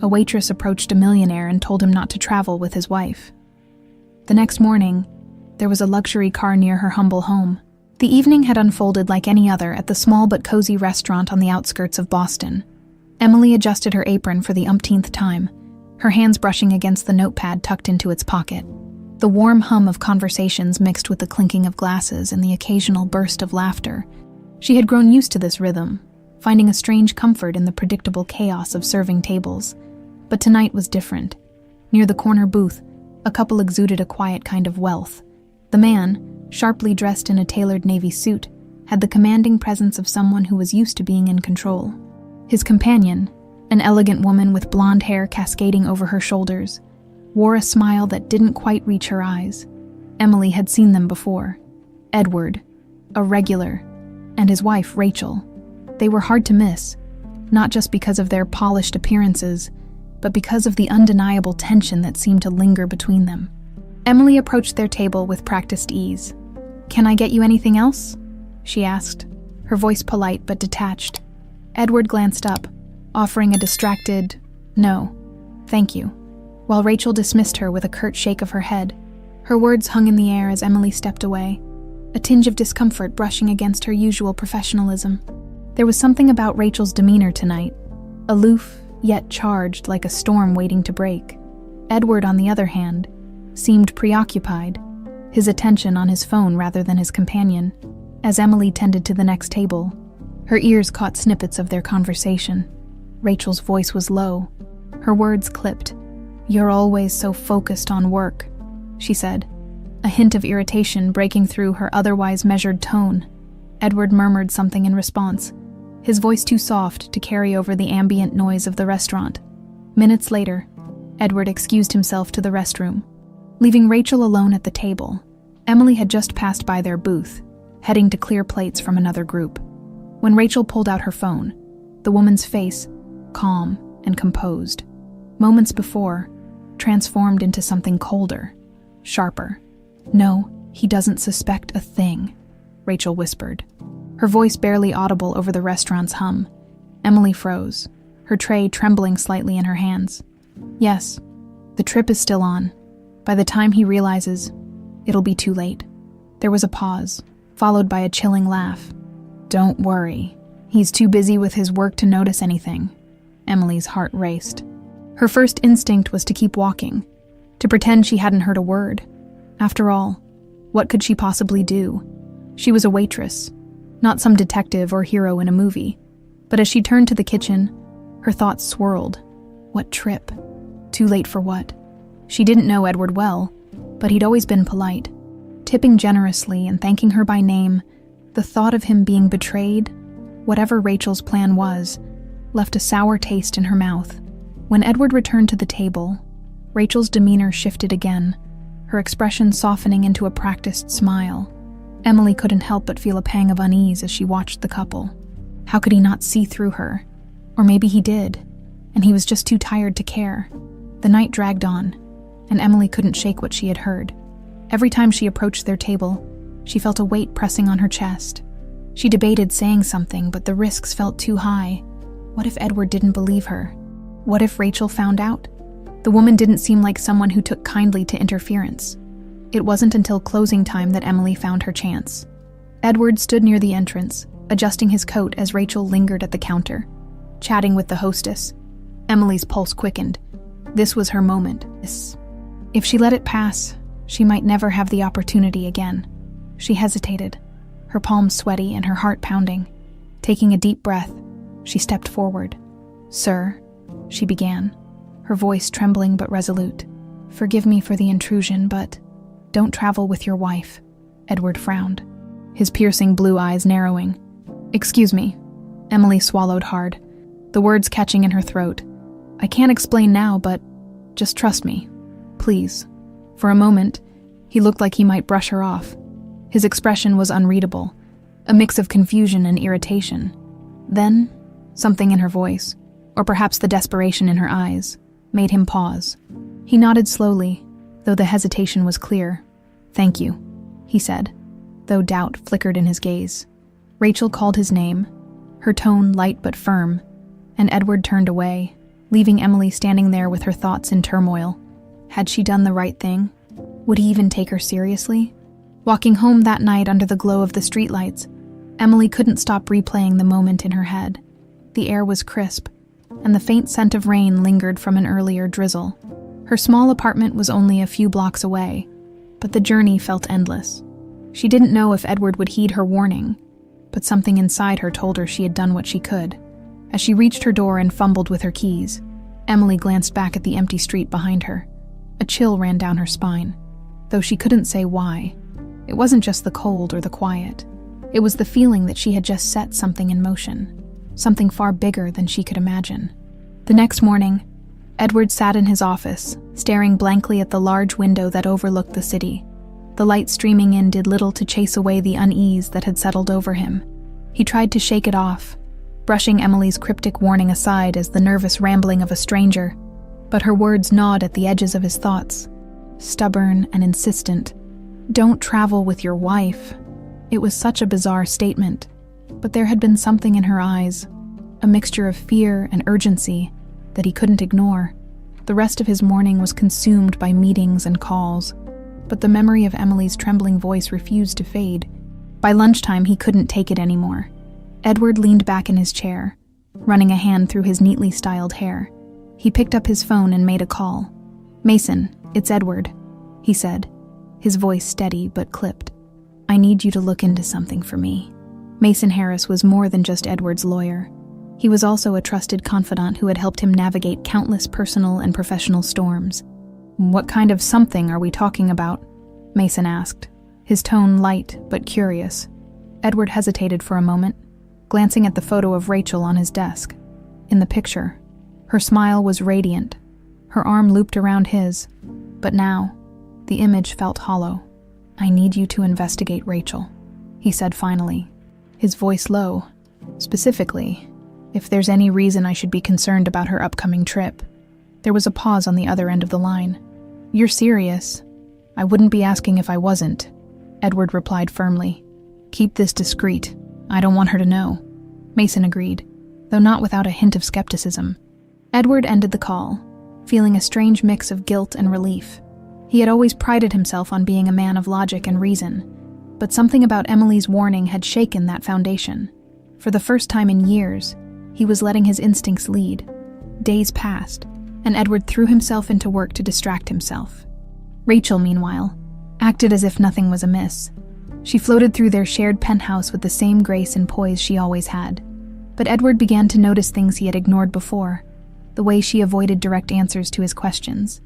A waitress approached a millionaire and told him not to travel with his wife. The next morning, there was a luxury car near her humble home. The evening had unfolded like any other at the small but cozy restaurant on the outskirts of Boston. Emily adjusted her apron for the umpteenth time, her hands brushing against the notepad tucked into its pocket. The warm hum of conversations mixed with the clinking of glasses and the occasional burst of laughter. She had grown used to this rhythm, finding a strange comfort in the predictable chaos of serving tables. But tonight was different. Near the corner booth, a couple exuded a quiet kind of wealth. The man, sharply dressed in a tailored navy suit, had the commanding presence of someone who was used to being in control. His companion, an elegant woman with blonde hair cascading over her shoulders, wore a smile that didn't quite reach her eyes. Emily had seen them before. Edward, a regular, and his wife, Rachel. They were hard to miss, not just because of their polished appearances, but because of the undeniable tension that seemed to linger between them. Emily approached their table with practiced ease. "Can I get you anything else?" she asked, her voice polite but detached. Edward glanced up, offering a distracted, "No, thank you," while Rachel dismissed her with a curt shake of her head. Her words hung in the air as Emily stepped away, a tinge of discomfort brushing against her usual professionalism. There was something about Rachel's demeanor tonight, aloof yet charged like a storm waiting to break. Edward, on the other hand, seemed preoccupied, his attention on his phone rather than his companion. As Emily tended to the next table, her ears caught snippets of their conversation. Rachel's voice was low, her words clipped. "You're always so focused on work," she said, a hint of irritation breaking through her otherwise measured tone. Edward murmured something in response, his voice too soft to carry over the ambient noise of the restaurant. Minutes later, Edward excused himself to the restroom. Leaving Rachel alone at the table, Emily had just passed by their booth, heading to clear plates from another group. When Rachel pulled out her phone, the woman's face, calm and composed, moments before, transformed into something colder, sharper. "No, he doesn't suspect a thing," Rachel whispered, her voice barely audible over the restaurant's hum. Emily froze, her tray trembling slightly in her hands. "Yes, the trip is still on. By the time he realizes, it'll be too late." There was a pause, followed by a chilling laugh. "Don't worry. He's too busy with his work to notice anything." Emily's heart raced. Her first instinct was to keep walking, to pretend she hadn't heard a word. After all, what could she possibly do? She was a waitress, not some detective or hero in a movie. But as she turned to the kitchen, her thoughts swirled. What trip? Too late for what? She didn't know Edward well, but he'd always been polite. Tipping generously and thanking her by name, the thought of him being betrayed, whatever Rachel's plan was, left a sour taste in her mouth. When Edward returned to the table, Rachel's demeanor shifted again, her expression softening into a practiced smile. Emily couldn't help but feel a pang of unease as she watched the couple. How could he not see through her? Or maybe he did, and he was just too tired to care. The night dragged on, and Emily couldn't shake what she had heard. Every time she approached their table, she felt a weight pressing on her chest. She debated saying something, but the risks felt too high. What if Edward didn't believe her? What if Rachel found out? The woman didn't seem like someone who took kindly to interference. It wasn't until closing time that Emily found her chance. Edward stood near the entrance, adjusting his coat as Rachel lingered at the counter, chatting with the hostess. Emily's pulse quickened. This was her moment. If she let it pass, she might never have the opportunity again. She hesitated, her palms sweaty and her heart pounding. Taking a deep breath, she stepped forward. "Sir," she began, her voice trembling but resolute. "Forgive me for the intrusion, but don't travel with your wife." Edward frowned, his piercing blue eyes narrowing. "Excuse me." Emily swallowed hard, the words catching in her throat. "I can't explain now, but just trust me. Please." For a moment, he looked like he might brush her off. His expression was unreadable, a mix of confusion and irritation. Then, something in her voice, or perhaps the desperation in her eyes, made him pause. He nodded slowly, though the hesitation was clear. "Thank you," he said, though doubt flickered in his gaze. Rachel called his name, her tone light but firm, and Edward turned away, leaving Emily standing there with her thoughts in turmoil. Had she done the right thing? Would he even take her seriously? Walking home that night under the glow of the streetlights, Emily couldn't stop replaying the moment in her head. The air was crisp, and the faint scent of rain lingered from an earlier drizzle. Her small apartment was only a few blocks away, but the journey felt endless. She didn't know if Edward would heed her warning, but something inside her told her she had done what she could. As she reached her door and fumbled with her keys, Emily glanced back at the empty street behind her. A chill ran down her spine, though she couldn't say why. It wasn't just the cold or the quiet. It was the feeling that she had just set something in motion, something far bigger than she could imagine. The next morning, Edward sat in his office, staring blankly at the large window that overlooked the city. The light streaming in did little to chase away the unease that had settled over him. He tried to shake it off, brushing Emily's cryptic warning aside as the nervous rambling of a stranger, but her words gnawed at the edges of his thoughts. Stubborn and insistent. Don't travel with your wife. It was such a bizarre statement, but there had been something in her eyes, a mixture of fear and urgency that he couldn't ignore. The rest of his morning was consumed by meetings and calls, but the memory of Emily's trembling voice refused to fade. By lunchtime, he couldn't take it anymore. Edward leaned back in his chair, running a hand through his neatly styled hair. He picked up his phone and made a call. "Mason, it's Edward," he said, his voice steady but clipped. "I need you to look into something for me." Mason Harris was more than just Edward's lawyer. He was also a trusted confidant who had helped him navigate countless personal and professional storms. "What kind of something are we talking about?" Mason asked, his tone light but curious. Edward hesitated for a moment, glancing at the photo of Rachel on his desk. In the picture, her smile was radiant, her arm looped around his, but now, the image felt hollow. "I need you to investigate Rachel," he said finally, his voice low. "Specifically, if there's any reason I should be concerned about her upcoming trip." There was a pause on the other end of the line. "You're serious?" "I wouldn't be asking if I wasn't," Edward replied firmly. "Keep this discreet. I don't want her to know." Mason agreed, though not without a hint of skepticism. Edward ended the call, feeling a strange mix of guilt and relief. He had always prided himself on being a man of logic and reason, but something about Emily's warning had shaken that foundation. For the first time in years, he was letting his instincts lead. Days passed, and Edward threw himself into work to distract himself. Rachel, meanwhile, acted as if nothing was amiss. She floated through their shared penthouse with the same grace and poise she always had. But Edward began to notice things he had ignored before. The way she avoided direct answers to his questions.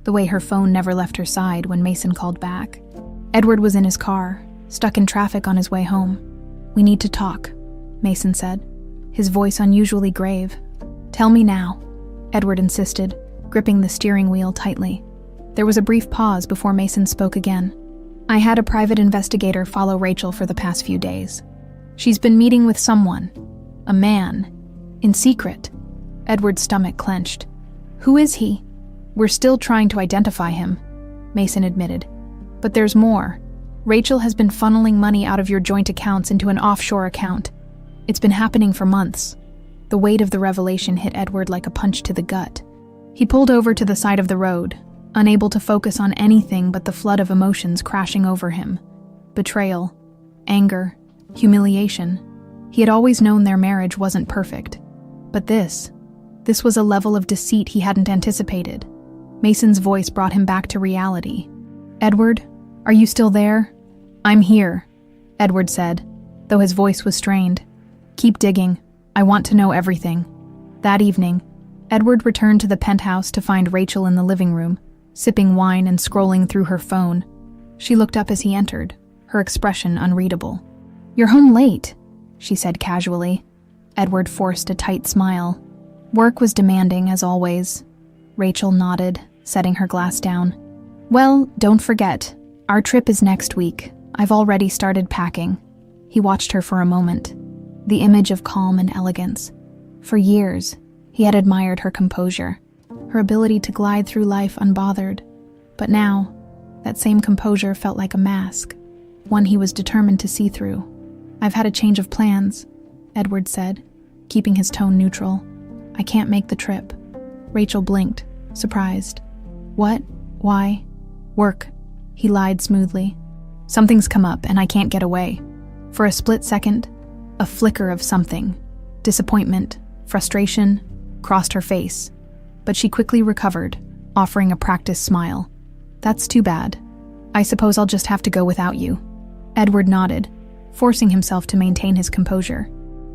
The way her phone never left her side when Mason called back. Edward was in his car, stuck in traffic on his way home. "We need to talk," Mason said, his voice unusually grave. "Tell me now," Edward insisted, gripping the steering wheel tightly. There was a brief pause before Mason spoke again. "I had a private investigator follow Rachel for the past few days. She's been meeting with someone, a man, in secret." Edward's stomach clenched. "Who is he?" "We're still trying to identify him," Mason admitted. "But there's more. Rachel has been funneling money out of your joint accounts into an offshore account. It's been happening for months." The weight of the revelation hit Edward like a punch to the gut. He pulled over to the side of the road, unable to focus on anything but the flood of emotions crashing over him. Betrayal, anger, humiliation. He had always known their marriage wasn't perfect. But this was a level of deceit he hadn't anticipated. Mason's voice brought him back to reality. "Edward, are you still there?" "I'm here," Edward said, though his voice was strained. "Keep digging. I want to know everything." That evening, Edward returned to the penthouse to find Rachel in the living room, sipping wine and scrolling through her phone. She looked up as he entered, her expression unreadable. "You're home late," she said casually. Edward forced a tight smile. "Work was demanding, as always." Rachel nodded, setting her glass down. "Well, don't forget, our trip is next week. I've already started packing." He watched her for a moment, the image of calm and elegance. For years, he had admired her composure, her ability to glide through life unbothered. But now, that same composure felt like a mask, one he was determined to see through. "I've had a change of plans," Edward said, keeping his tone neutral. "I can't make the trip." Rachel blinked, surprised. What? Why? Work, he lied smoothly. Something's come up and I can't get away. For a split second, a flicker of something, disappointment, frustration, crossed her face. But she quickly recovered, offering a practiced smile. That's too bad. I suppose I'll just have to go without you. Edward nodded, forcing himself to maintain his composure.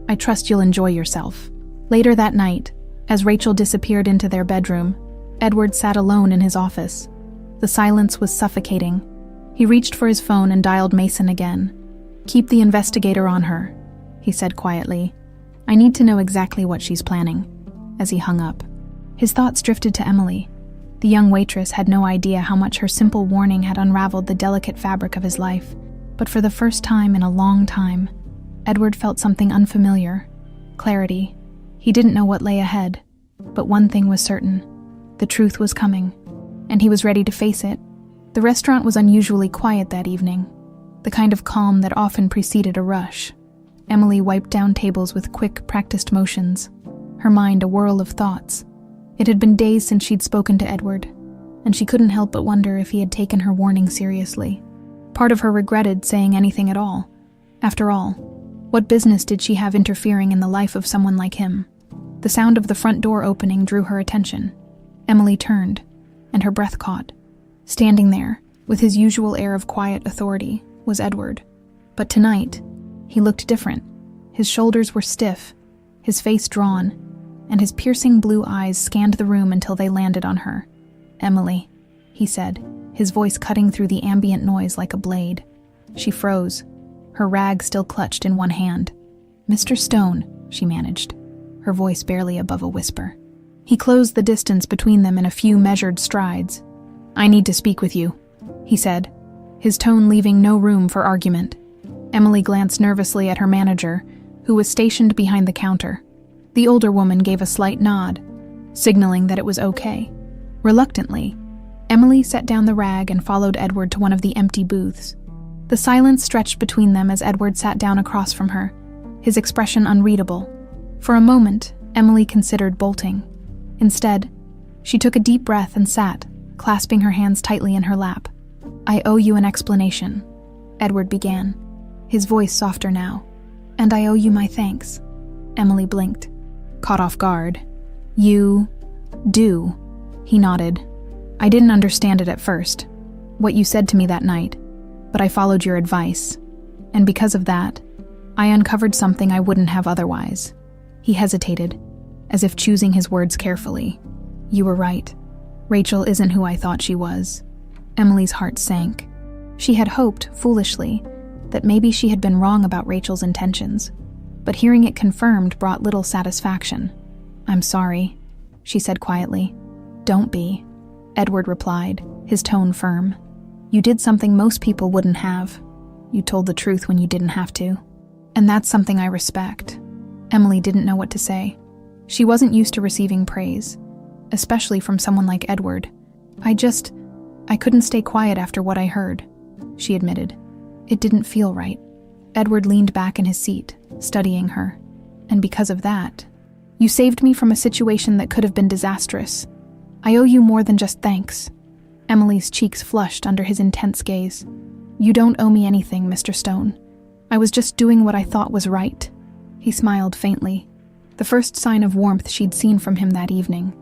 I trust you'll enjoy yourself. Later that night, as Rachel disappeared into their bedroom, Edward sat alone in his office. The silence was suffocating. He reached for his phone and dialed Mason again. Keep the investigator on her, he said quietly. I need to know exactly what she's planning. As he hung up, his thoughts drifted to Emily. The young waitress had no idea how much her simple warning had unraveled the delicate fabric of his life. But for the first time in a long time, Edward felt something unfamiliar. Clarity. He didn't know what lay ahead, but one thing was certain. The truth was coming, and he was ready to face it. The restaurant was unusually quiet that evening, the kind of calm that often preceded a rush. Emily wiped down tables with quick, practiced motions, her mind a whirl of thoughts. It had been days since she'd spoken to Edward, and she couldn't help but wonder if he had taken her warning seriously. Part of her regretted saying anything at all. After all, what business did she have interfering in the life of someone like him? The sound of the front door opening drew her attention. Emily turned, and her breath caught. Standing there, with his usual air of quiet authority, was Edward. But tonight, he looked different. His shoulders were stiff, his face drawn, and his piercing blue eyes scanned the room until they landed on her. Emily, he said, his voice cutting through the ambient noise like a blade. She froze, her rag still clutched in one hand. Mr. Stone, she managed, her voice barely above a whisper. He closed the distance between them in a few measured strides. I need to speak with you, he said, his tone leaving no room for argument. Emily glanced nervously at her manager, who was stationed behind the counter. The older woman gave a slight nod, signaling that it was okay. Reluctantly, Emily set down the rag and followed Edward to one of the empty booths. The silence stretched between them as Edward sat down across from her, his expression unreadable. For a moment, Emily considered bolting. Instead, she took a deep breath and sat, clasping her hands tightly in her lap. I owe you an explanation, Edward began, his voice softer now. And I owe you my thanks. Emily blinked, caught off guard. You do, he nodded. I didn't understand it at first, what you said to me that night, but I followed your advice, and because of that, I uncovered something I wouldn't have otherwise. He hesitated, as if choosing his words carefully. You were right. Rachel isn't who I thought she was. Emily's heart sank. She had hoped, foolishly, that maybe she had been wrong about Rachel's intentions, but hearing it confirmed brought little satisfaction. I'm sorry, she said quietly. Don't be, Edward replied, his tone firm. You did something most people wouldn't have. You told the truth when you didn't have to. And that's something I respect. Emily didn't know what to say. She wasn't used to receiving praise, especially from someone like Edward. I couldn't stay quiet after what I heard, she admitted. It didn't feel right. Edward leaned back in his seat, studying her. And because of that, you saved me from a situation that could have been disastrous. I owe you more than just thanks. Emily's cheeks flushed under his intense gaze. You don't owe me anything, Mr. Stone. I was just doing what I thought was right. He smiled faintly, the first sign of warmth she'd seen from him that evening.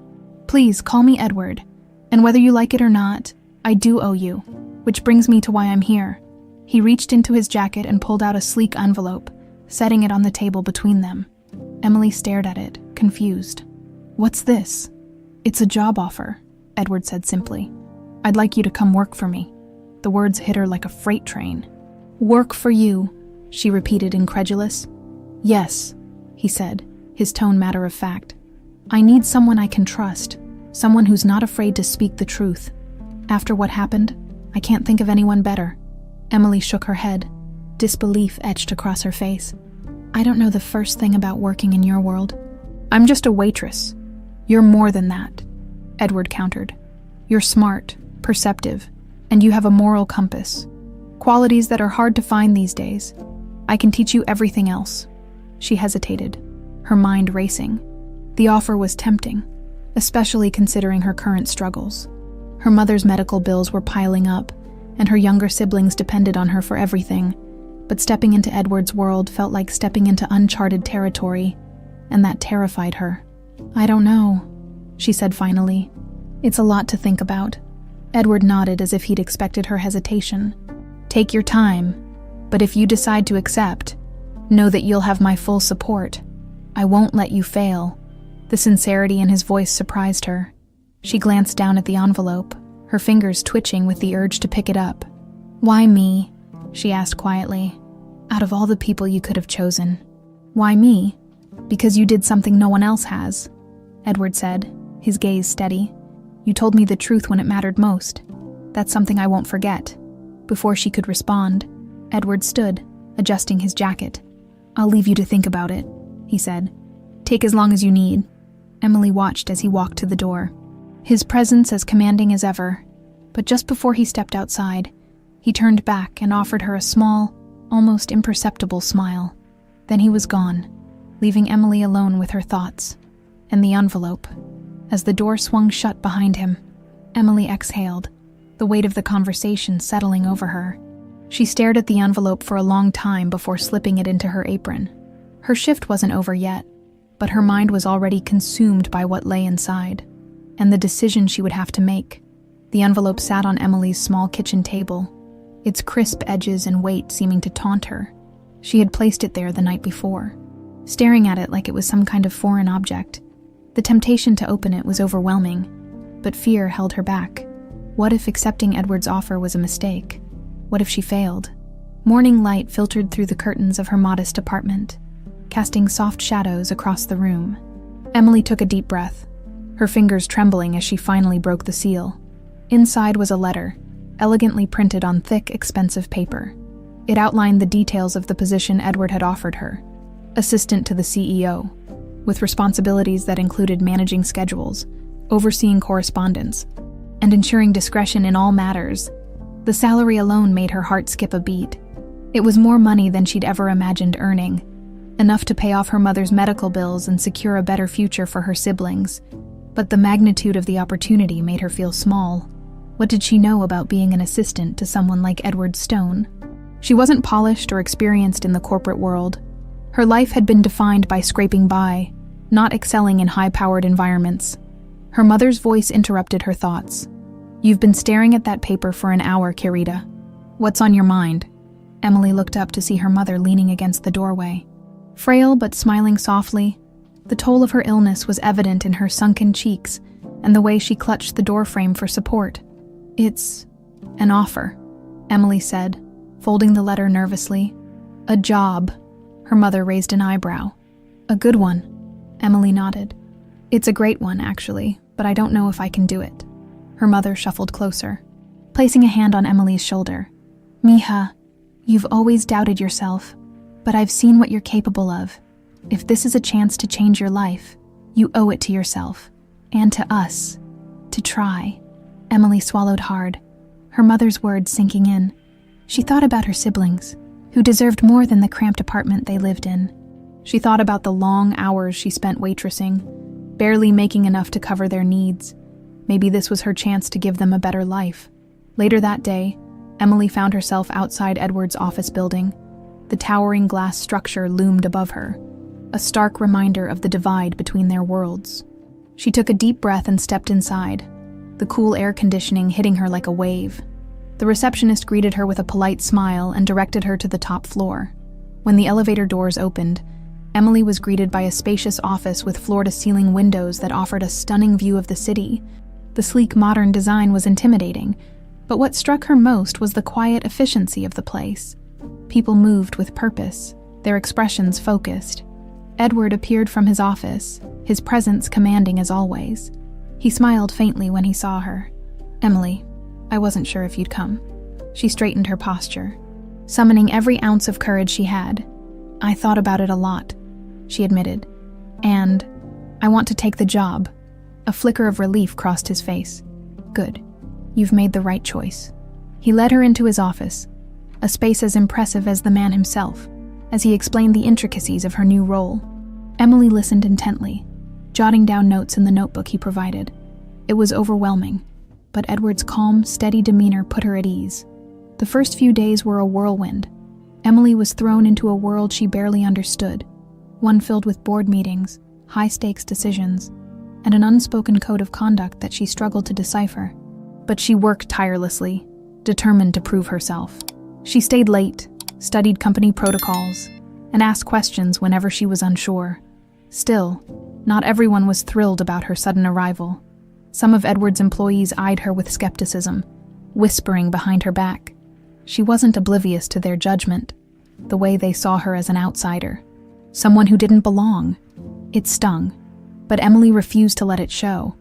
Please call me Edward, and whether you like it or not, I do owe you, which brings me to why I'm here. He reached into his jacket and pulled out a sleek envelope, setting it on the table between them. Emily stared at it, confused. What's this? It's a job offer, Edward said simply. I'd like you to come work for me. The words hit her like a freight train. Work for you, she repeated, incredulous. Yes, he said, his tone matter of fact. I need someone I can trust, someone who's not afraid to speak the truth. After what happened, I can't think of anyone better. Emily shook her head, disbelief etched across her face. I don't know the first thing about working in your world. I'm just a waitress. You're more than that, Edward countered. You're smart, perceptive, and you have a moral compass. Qualities that are hard to find these days. I can teach you everything else. She hesitated, her mind racing. The offer was tempting, especially considering her current struggles. Her mother's medical bills were piling up, and her younger siblings depended on her for everything, but stepping into Edward's world felt like stepping into uncharted territory, and that terrified her. "I don't know," she said finally. "It's a lot to think about." Edward nodded as if he'd expected her hesitation. "Take your time, but if you decide to accept, know that you'll have my full support. I won't let you fail." The sincerity in his voice surprised her. She glanced down at the envelope, her fingers twitching with the urge to pick it up. "Why me?" she asked quietly. "Out of all the people you could have chosen." "Why me?" "Because you did something no one else has," Edward said, his gaze steady. "You told me the truth when it mattered most. That's something I won't forget." Before she could respond, Edward stood, adjusting his jacket. "I'll leave you to think about it," he said. "Take as long as you need." Emily watched as he walked to the door, his presence as commanding as ever. But just before he stepped outside, he turned back and offered her a small, almost imperceptible smile. Then he was gone, leaving Emily alone with her thoughts and the envelope. As the door swung shut behind him, Emily exhaled, the weight of the conversation settling over her. She stared at the envelope for a long time before slipping it into her apron. Her shift wasn't over yet, but her mind was already consumed by what lay inside, and the decision she would have to make. The envelope sat on Emily's small kitchen table, its crisp edges and weight seeming to taunt her. She had placed it there the night before, staring at it like it was some kind of foreign object. The temptation to open it was overwhelming, but fear held her back. What if accepting Edward's offer was a mistake? What if she failed? Morning light filtered through the curtains of her modest apartment, casting soft shadows across the room. Emily took a deep breath, her fingers trembling as she finally broke the seal. Inside was a letter, elegantly printed on thick, expensive paper. It outlined the details of the position Edward had offered her: assistant to the CEO, with responsibilities that included managing schedules, overseeing correspondence, and ensuring discretion in all matters. The salary alone made her heart skip a beat. It was more money than she'd ever imagined earning, enough to pay off her mother's medical bills and secure a better future for her siblings. But the magnitude of the opportunity made her feel small. What did she know about being an assistant to someone like Edward Stone? She wasn't polished or experienced in the corporate world. Her life had been defined by scraping by, not excelling in high-powered environments. Her mother's voice interrupted her thoughts. "You've been staring at that paper for an hour, Kirita. What's on your mind?" Emily looked up to see her mother leaning against the doorway. Frail but smiling softly, the toll of her illness was evident in her sunken cheeks and the way she clutched the doorframe for support. "It's an offer," Emily said, folding the letter nervously. "A job." Her mother raised an eyebrow. "A good one," Emily nodded. "It's a great one, actually, but I don't know if I can do it." Her mother shuffled closer, placing a hand on Emily's shoulder. "Mija, you've always doubted yourself, but I've seen what you're capable of. If this is a chance to change your life, you owe it to yourself, and to us, to try." Emily swallowed hard, her mother's words sinking in. She thought about her siblings, who deserved more than the cramped apartment they lived in. She thought about the long hours she spent waitressing, barely making enough to cover their needs. Maybe this was her chance to give them a better life. Later that day, Emily found herself outside Edward's office building. The towering glass structure loomed above her, a stark reminder of the divide between their worlds. She took a deep breath and stepped inside, the cool air conditioning hitting her like a wave. The receptionist greeted her with a polite smile and directed her to the top floor. When the elevator doors opened, Emily was greeted by a spacious office with floor-to-ceiling windows that offered a stunning view of the city. The sleek modern design was intimidating, but what struck her most was the quiet efficiency of the place. People moved with purpose, their expressions focused. Edward appeared from his office, his presence commanding as always. He smiled faintly when he saw her. "Emily, I wasn't sure if you'd come." She straightened her posture, summoning every ounce of courage she had. "I thought about it a lot," she admitted. "And I want to take the job." A flicker of relief crossed his face. "Good. You've made the right choice." He led her into his office, a space as impressive as the man himself, as he explained the intricacies of her new role. Emily listened intently, jotting down notes in the notebook he provided. It was overwhelming, but Edward's calm, steady demeanor put her at ease. The first few days were a whirlwind. Emily was thrown into a world she barely understood, one filled with board meetings, high-stakes decisions, and an unspoken code of conduct that she struggled to decipher. But she worked tirelessly, determined to prove herself. She stayed late, studied company protocols, and asked questions whenever she was unsure. Still, not everyone was thrilled about her sudden arrival. Some of Edward's employees eyed her with skepticism, whispering behind her back. She wasn't oblivious to their judgment, the way they saw her as an outsider, someone who didn't belong. It stung, but Emily refused to let it show.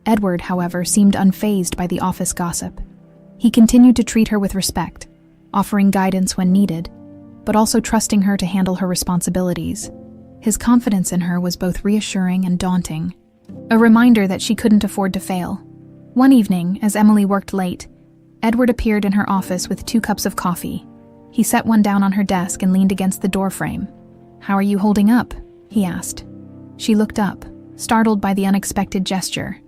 Edward, however, seemed unfazed by the office gossip. He continued to treat her with respect, offering guidance when needed, but also trusting her to handle her responsibilities. His confidence in her was both reassuring and daunting, a reminder that she couldn't afford to fail. One evening, as Emily worked late, Edward appeared in her office with 2 cups of coffee. He set one down on her desk and leaned against the doorframe. "How are you holding up?" he asked. She looked up, startled by the unexpected gesture.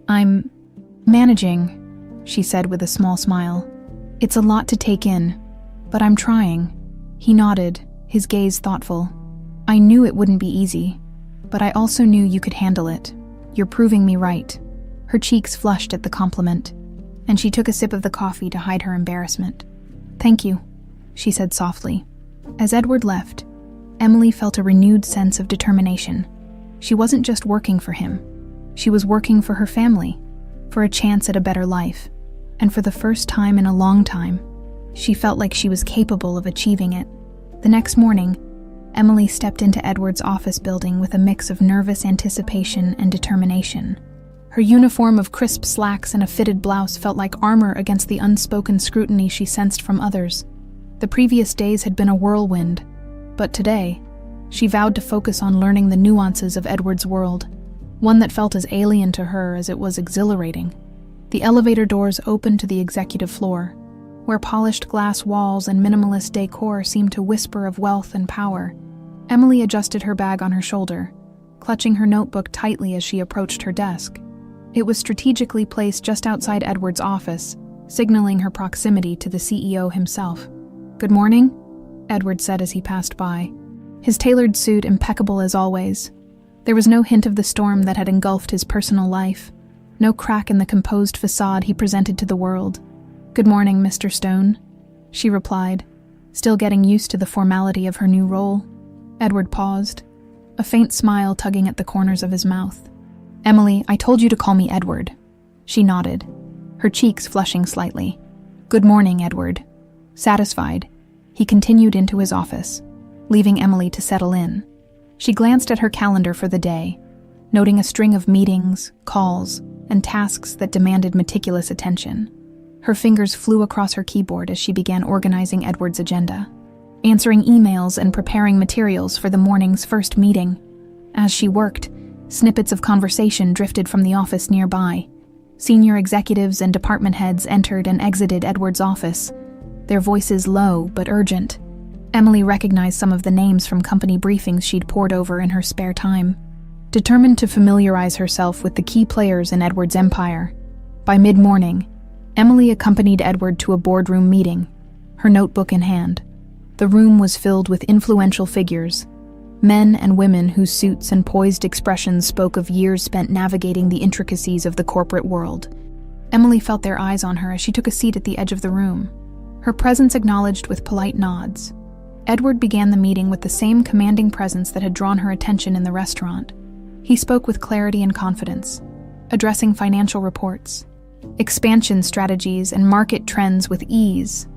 "I'm managing," she said with a small smile. "It's a lot to take in, but I'm trying." He nodded, his gaze thoughtful. "I knew it wouldn't be easy, but I also knew you could handle it. You're proving me right." Her cheeks flushed at the compliment, and she took a sip of the coffee to hide her embarrassment. "Thank you," she said softly. As Edward left, Emily felt a renewed sense of determination. She wasn't just working for him. She was working for her family, for a chance at a better life. And for the first time in a long time, she felt like she was capable of achieving it. The next morning, Emily stepped into Edward's office building with a mix of nervous anticipation and determination. Her uniform of crisp slacks and a fitted blouse felt like armor against the unspoken scrutiny she sensed from others. The previous days had been a whirlwind, but today, she vowed to focus on learning the nuances of Edward's world, one that felt as alien to her as it was exhilarating. The elevator doors opened to the executive floor, where polished glass walls and minimalist decor seemed to whisper of wealth and power. Emily adjusted her bag on her shoulder, clutching her notebook tightly as she approached her desk. It was strategically placed just outside Edward's office, signaling her proximity to the CEO himself. "Good morning," Edward said as he passed by, his tailored suit impeccable as always. There was no hint of the storm that had engulfed his personal life, no crack in the composed facade he presented to the world. "Good morning, Mr. Stone," she replied, still getting used to the formality of her new role. Edward paused, a faint smile tugging at the corners of his mouth. "Emily, I told you to call me Edward." She nodded, her cheeks flushing slightly. "Good morning, Edward." Satisfied, he continued into his office, leaving Emily to settle in. She glanced at her calendar for the day, noting a string of meetings, calls, and tasks that demanded meticulous attention. Her fingers flew across her keyboard as she began organizing Edward's agenda, answering emails and preparing materials for the morning's first meeting. As she worked, snippets of conversation drifted from the office nearby. Senior executives and department heads entered and exited Edward's office, their voices low but urgent. Emily recognized some of the names from company briefings she'd pored over in her spare time, determined to familiarize herself with the key players in Edward's empire. By mid-morning, Emily accompanied Edward to a boardroom meeting, her notebook in hand. The room was filled with influential figures, men and women whose suits and poised expressions spoke of years spent navigating the intricacies of the corporate world. Emily felt their eyes on her as she took a seat at the edge of the room, her presence acknowledged with polite nods. Edward began the meeting with the same commanding presence that had drawn her attention in the restaurant. He spoke with clarity and confidence, addressing financial reports, expansion strategies, and market trends with ease.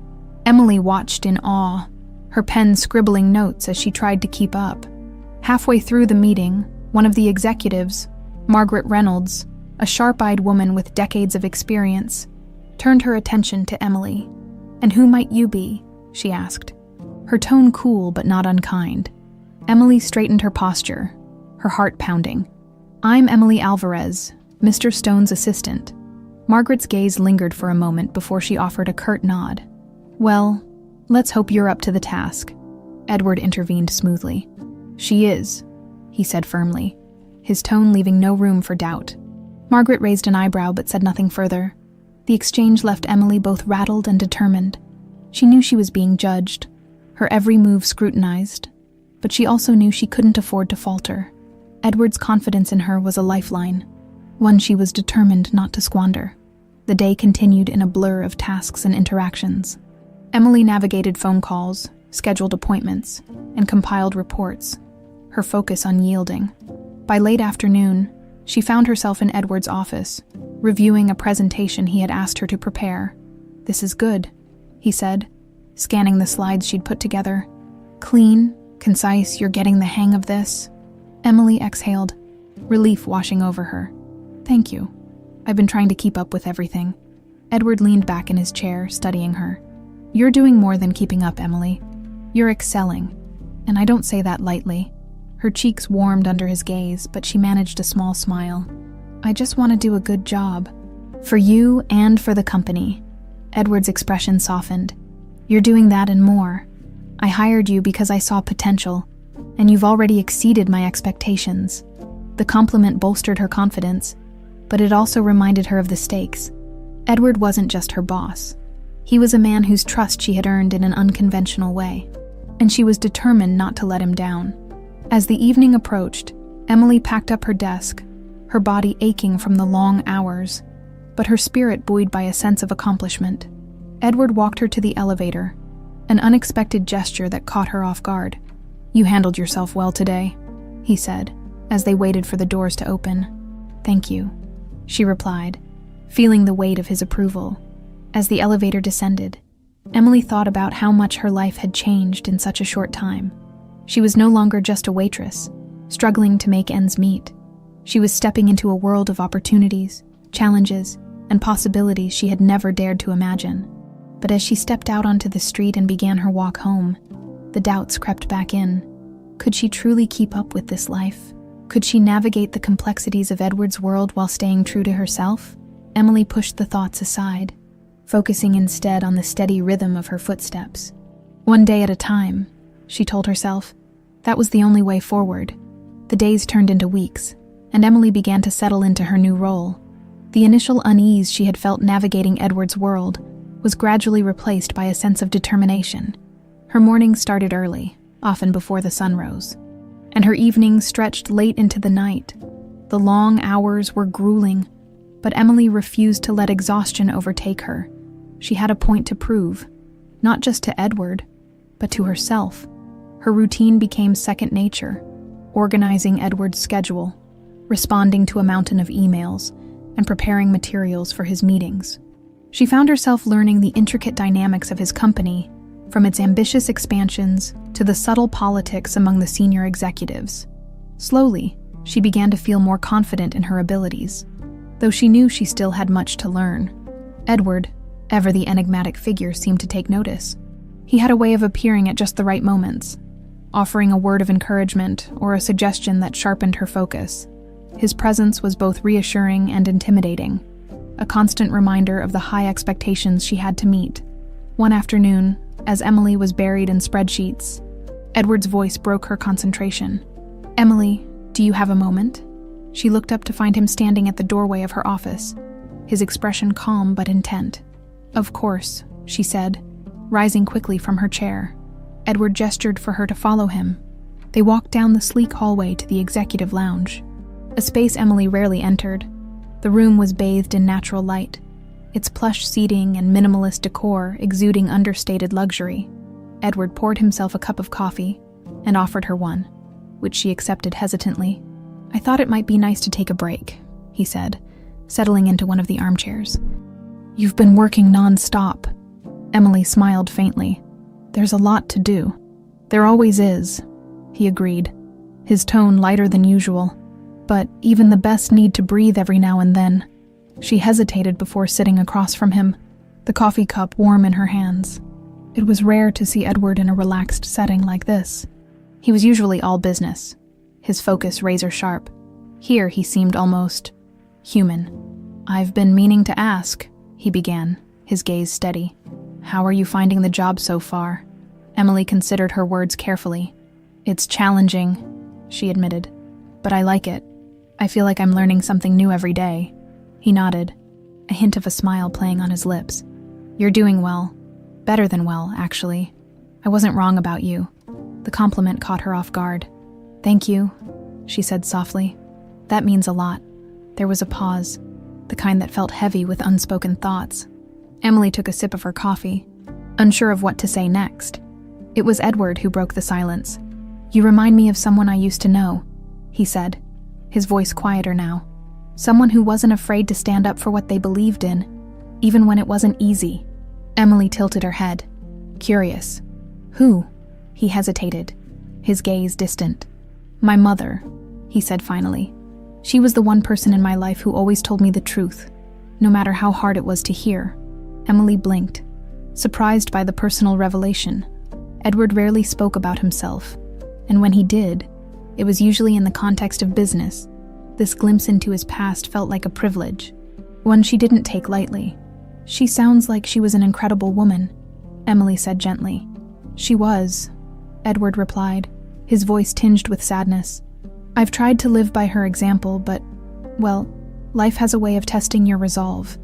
Emily watched in awe, her pen scribbling notes as she tried to keep up. Halfway through the meeting, one of the executives, Margaret Reynolds, a sharp-eyed woman with decades of experience, turned her attention to Emily. "And who might you be?" she asked, her tone cool but not unkind. Emily straightened her posture, her heart pounding. "I'm Emily Alvarez, Mr. Stone's assistant." Margaret's gaze lingered for a moment before she offered a curt nod. "Well, let's hope you're up to the task," Edward intervened smoothly. "She is," he said firmly. his tone leaving no room for doubt. Margaret raised an eyebrow but said nothing further. The exchange left Emily both rattled and determined. She knew she was being judged, her every move scrutinized, but she also knew she couldn't afford to falter. Edward's confidence in her was a lifeline, one she was determined not to squander. The day continued in a blur of tasks and interactions. Emily navigated phone calls, scheduled appointments, and compiled reports, her focus unyielding. By late afternoon, she found herself in Edward's office, reviewing a presentation he had asked her to prepare. "This is good," he said, scanning the slides she'd put together. "Clean, concise, you're getting the hang of this." Emily exhaled, relief washing over her. "Thank you. I've been trying to keep up with everything." Edward leaned back in his chair, studying her. "You're doing more than keeping up, Emily. You're excelling, and I don't say that lightly." Her cheeks warmed under his gaze, but she managed a small smile. "I just want to do a good job. For you and for the company." Edward's expression softened. "You're doing that and more. I hired you because I saw potential, and you've already exceeded my expectations." The compliment bolstered her confidence, but it also reminded her of the stakes. Edward wasn't just her boss. He was a man whose trust she had earned in an unconventional way, and she was determined not to let him down. As the evening approached, Emily packed up her desk, her body aching from the long hours, but her spirit buoyed by a sense of accomplishment. Edward walked her to the elevator, an unexpected gesture that caught her off guard. "You handled yourself well today," he said, as they waited for the doors to open. "Thank you," she replied, feeling the weight of his approval. As the elevator descended, Emily thought about how much her life had changed in such a short time. She was no longer just a waitress, struggling to make ends meet. She was stepping into a world of opportunities, challenges, and possibilities she had never dared to imagine. But as she stepped out onto the street and began her walk home, the doubts crept back in. Could she truly keep up with this life? Could she navigate the complexities of Edward's world while staying true to herself? Emily pushed the thoughts aside, focusing instead on the steady rhythm of her footsteps. One day at a time, she told herself. That was the only way forward. The days turned into weeks, and Emily began to settle into her new role. The initial unease she had felt navigating Edward's world was gradually replaced by a sense of determination. Her mornings started early, often before the sun rose, and her evenings stretched late into the night. The long hours were grueling, but Emily refused to let exhaustion overtake her. She had a point to prove, not just to Edward, but to herself. Her routine became second nature, organizing Edward's schedule, responding to a mountain of emails, and preparing materials for his meetings. She found herself learning the intricate dynamics of his company, from its ambitious expansions to the subtle politics among the senior executives. Slowly, she began to feel more confident in her abilities, though she knew she still had much to learn. Edward, ever the enigmatic figure, seemed to take notice. He had a way of appearing at just the right moments, offering a word of encouragement or a suggestion that sharpened her focus. His presence was both reassuring and intimidating, a constant reminder of the high expectations she had to meet. One afternoon, as Emily was buried in spreadsheets, Edward's voice broke her concentration. "Emily, do you have a moment?" She looked up to find him standing at the doorway of her office, his expression calm but intent. "Of course," she said, rising quickly from her chair. Edward gestured for her to follow him. They walked down the sleek hallway to the executive lounge, a space Emily rarely entered. The room was bathed in natural light, its plush seating and minimalist decor exuding understated luxury. Edward poured himself a cup of coffee and offered her one, which she accepted hesitantly. "I thought it might be nice to take a break," he said, settling into one of the armchairs. "You've been working non-stop." Emily smiled faintly. "There's a lot to do." "There always is," he agreed, his tone lighter than usual. "But even the best need to breathe every now and then." She hesitated before sitting across from him, the coffee cup warm in her hands. It was rare to see Edward in a relaxed setting like this. He was usually all business, his focus razor-sharp. Here he seemed almost human. "I've been meaning to ask," he began, his gaze steady. "How are you finding the job so far?" Emily considered her words carefully. "It's challenging," she admitted, "but I like it." I feel like I'm learning something new every day. He nodded, a hint of a smile playing on his lips. You're doing well. Better than well, actually. I wasn't wrong about you. The compliment caught her off guard. Thank you, she said softly. That means a lot. There was a pause, the kind that felt heavy with unspoken thoughts. Emily took a sip of her coffee, unsure of what to say next. It was Edward who broke the silence. You remind me of someone I used to know, he said, his voice quieter now. Someone who wasn't afraid to stand up for what they believed in, even when it wasn't easy. Emily tilted her head, curious. Who? He hesitated, his gaze distant. My mother, he said finally. She was the one person in my life who always told me the truth, no matter how hard it was to hear. Emily blinked, surprised by the personal revelation. Edward rarely spoke about himself, and when he did, it was usually in the context of business. This glimpse into his past felt like a privilege, one she didn't take lightly. She sounds like she was an incredible woman, Emily said gently. She was, Edward replied, his voice tinged with sadness. I've tried to live by her example, but, well, life has a way of testing your resolve.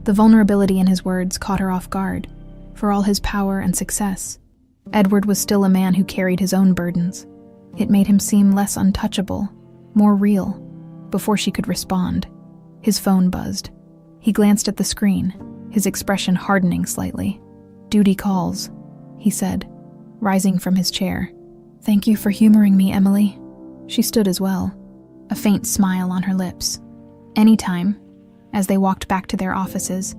The vulnerability in his words caught her off guard. For all his power and success, Edward was still a man who carried his own burdens. It made him seem less untouchable, more real. Before she could respond, his phone buzzed. He glanced at the screen, his expression hardening slightly. Duty calls, he said, rising from his chair. Thank you for humoring me, Emily. She stood as well, a faint smile on her lips. Anytime, as they walked back to their offices,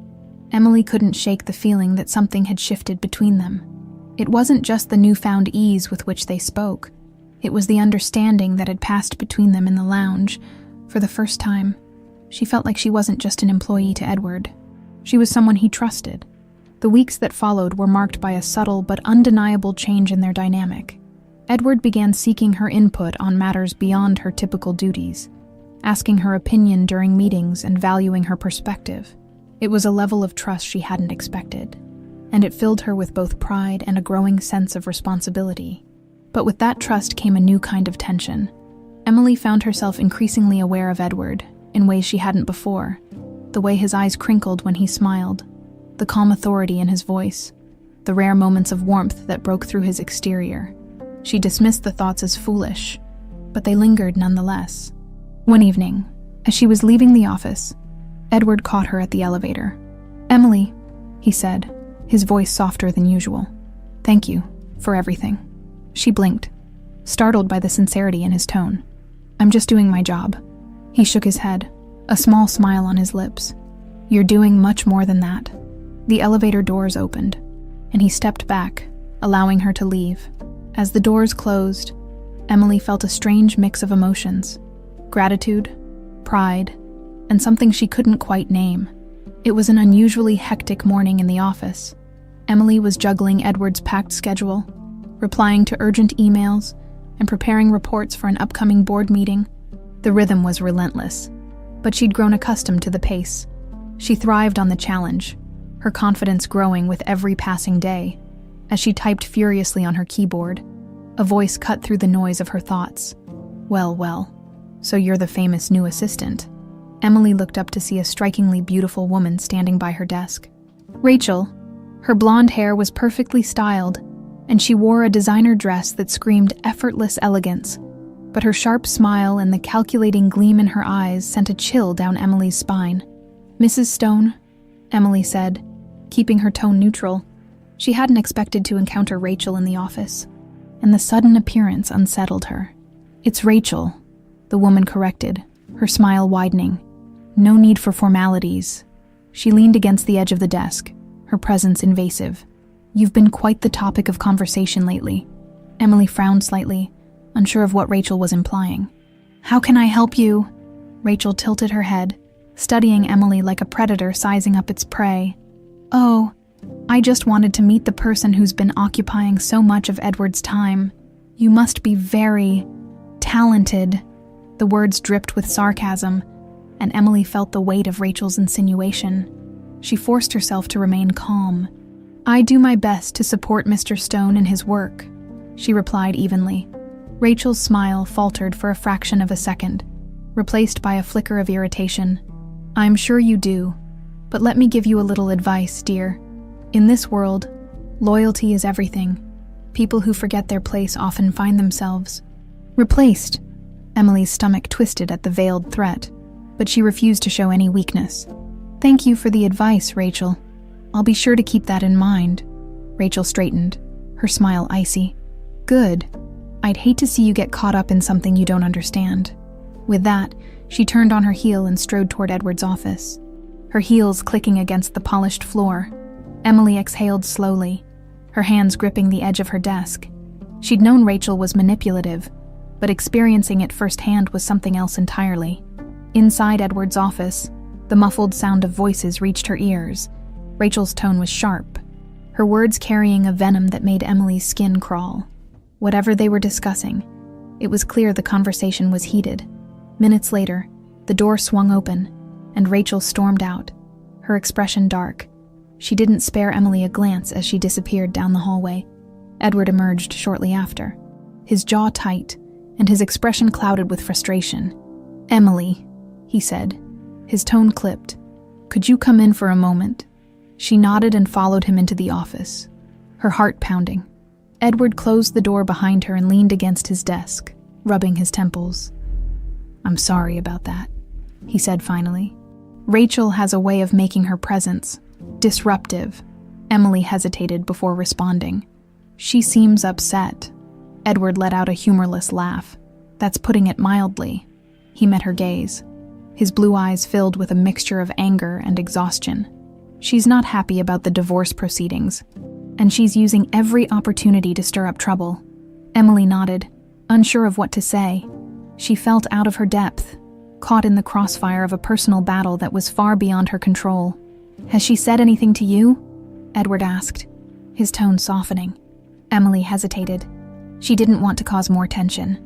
Emily couldn't shake the feeling that something had shifted between them. It wasn't just the newfound ease with which they spoke. It was the understanding that had passed between them in the lounge. For the first time, she felt like she wasn't just an employee to Edward. She was someone he trusted. The weeks that followed were marked by a subtle but undeniable change in their dynamic. Edward began seeking her input on matters beyond her typical duties, asking her opinion during meetings and valuing her perspective. It was a level of trust she hadn't expected, and it filled her with both pride and a growing sense of responsibility. But with that trust came a new kind of tension. Emily found herself increasingly aware of Edward in ways she hadn't before. The way his eyes crinkled when he smiled, the calm authority in his voice, the rare moments of warmth that broke through his exterior. She dismissed the thoughts as foolish, but they lingered nonetheless. One evening, as she was leaving the office, Edward caught her at the elevator. Emily, he said, his voice softer than usual. Thank you for everything. She blinked, startled by the sincerity in his tone. I'm just doing my job. He shook his head, a small smile on his lips. You're doing much more than that. The elevator doors opened, and he stepped back, allowing her to leave. As the doors closed, Emily felt a strange mix of emotions. Gratitude, pride, and something she couldn't quite name. It was an unusually hectic morning in the office. Emily was juggling Edward's packed schedule, replying to urgent emails, and preparing reports for an upcoming board meeting. The rhythm was relentless, but she'd grown accustomed to the pace. She thrived on the challenge, her confidence growing with every passing day. As she typed furiously on her keyboard, a voice cut through the noise of her thoughts. Well, so you're the famous new assistant. Emily looked up to see a strikingly beautiful woman standing by her desk. Rachel. Her blonde hair was perfectly styled, and she wore a designer dress that screamed effortless elegance. But her sharp smile and the calculating gleam in her eyes sent a chill down Emily's spine. Mrs. Stone, Emily said, keeping her tone neutral. She hadn't expected to encounter Rachel in the office, and the sudden appearance unsettled her. It's Rachel, the woman corrected, her smile widening. No need for formalities. She leaned against the edge of the desk, her presence invasive. You've been quite the topic of conversation lately. Emily frowned slightly, unsure of what Rachel was implying. How can I help you? Rachel tilted her head, studying Emily like a predator sizing up its prey. Oh, I just wanted to meet the person who's been occupying so much of Edward's time. You must be very talented. The words dripped with sarcasm, and Emily felt the weight of Rachel's insinuation. She forced herself to remain calm. I do my best to support Mr. Stone in his work, she replied evenly. Rachel's smile faltered for a fraction of a second. replaced by a flicker of irritation. "I'm sure you do, but let me give you a little advice, dear. In this world, loyalty is everything. People who forget their place often find themselves replaced." Emily's stomach twisted at the veiled threat, but she refused to show any weakness. "Thank you for the advice, Rachel. I'll be sure to keep that in mind." Rachel straightened, her smile icy. "Good. I'd hate to see you get caught up in something you don't understand." With that, she turned on her heel and strode toward Edward's office, her heels clicking against the polished floor. Emily exhaled slowly, her hands gripping the edge of her desk. She'd known Rachel was manipulative, but experiencing it firsthand was something else entirely. Inside Edward's office, the muffled sound of voices reached her ears. Rachel's tone was sharp, her words carrying a venom that made Emily's skin crawl. Whatever they were discussing, it was clear the conversation was heated. Minutes later, the door swung open, and Rachel stormed out, her expression dark. She didn't spare Emily a glance as she disappeared down the hallway. Edward emerged shortly after, his jaw tight and his expression clouded with frustration. "Emily," he said, his tone clipped, "could you come in for a moment?" She nodded and followed him into the office, her heart pounding. Edward closed the door behind her and leaned against his desk, rubbing his temples. "I'm sorry about that," he said finally. "Rachel has a way of making her presence disruptive." Emily hesitated before responding. "She seems upset." Edward let out a humorless laugh. "That's putting it mildly." He met her gaze, his blue eyes filled with a mixture of anger and exhaustion. "She's not happy about the divorce proceedings, and she's using every opportunity to stir up trouble." Emily nodded, unsure of what to say. She felt out of her depth, caught in the crossfire of a personal battle that was far beyond her control. "Has she said anything to you?" Edward asked, his tone softening. Emily hesitated. She didn't want to cause more tension,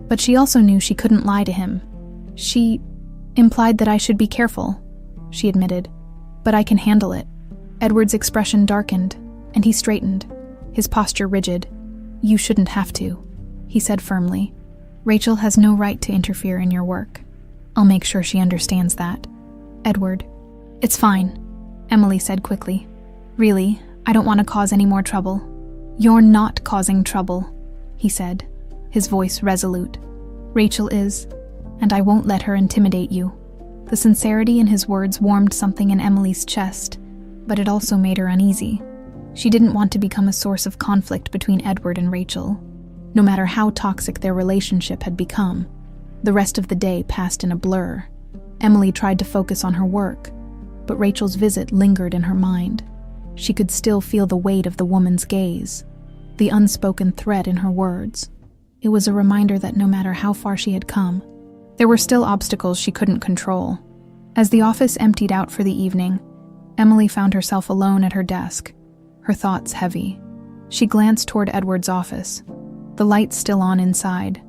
but she also knew she couldn't lie to him. "She implied that I should be careful," she admitted, "but I can handle it." Edward's expression darkened, and he straightened, his posture rigid. "You shouldn't have to," he said firmly. "Rachel has no right to interfere in your work. I'll make sure she understands that." "Edward." "It's fine," Emily said quickly. "Really, I don't want to cause any more trouble." "You're not causing trouble," he said, his voice resolute. "Rachel is, and I won't let her intimidate you." The sincerity in his words warmed something in Emily's chest, but it also made her uneasy. She didn't want to become a source of conflict between Edward and Rachel. No matter how toxic their relationship had become, the rest of the day passed in a blur. Emily tried to focus on her work, but Rachel's visit lingered in her mind. She could still feel the weight of the woman's gaze, the unspoken threat in her words. It was a reminder that no matter how far she had come, there were still obstacles she couldn't control. As the office emptied out for the evening, Emily found herself alone at her desk, her thoughts heavy. She glanced toward Edward's office, the lights still on inside.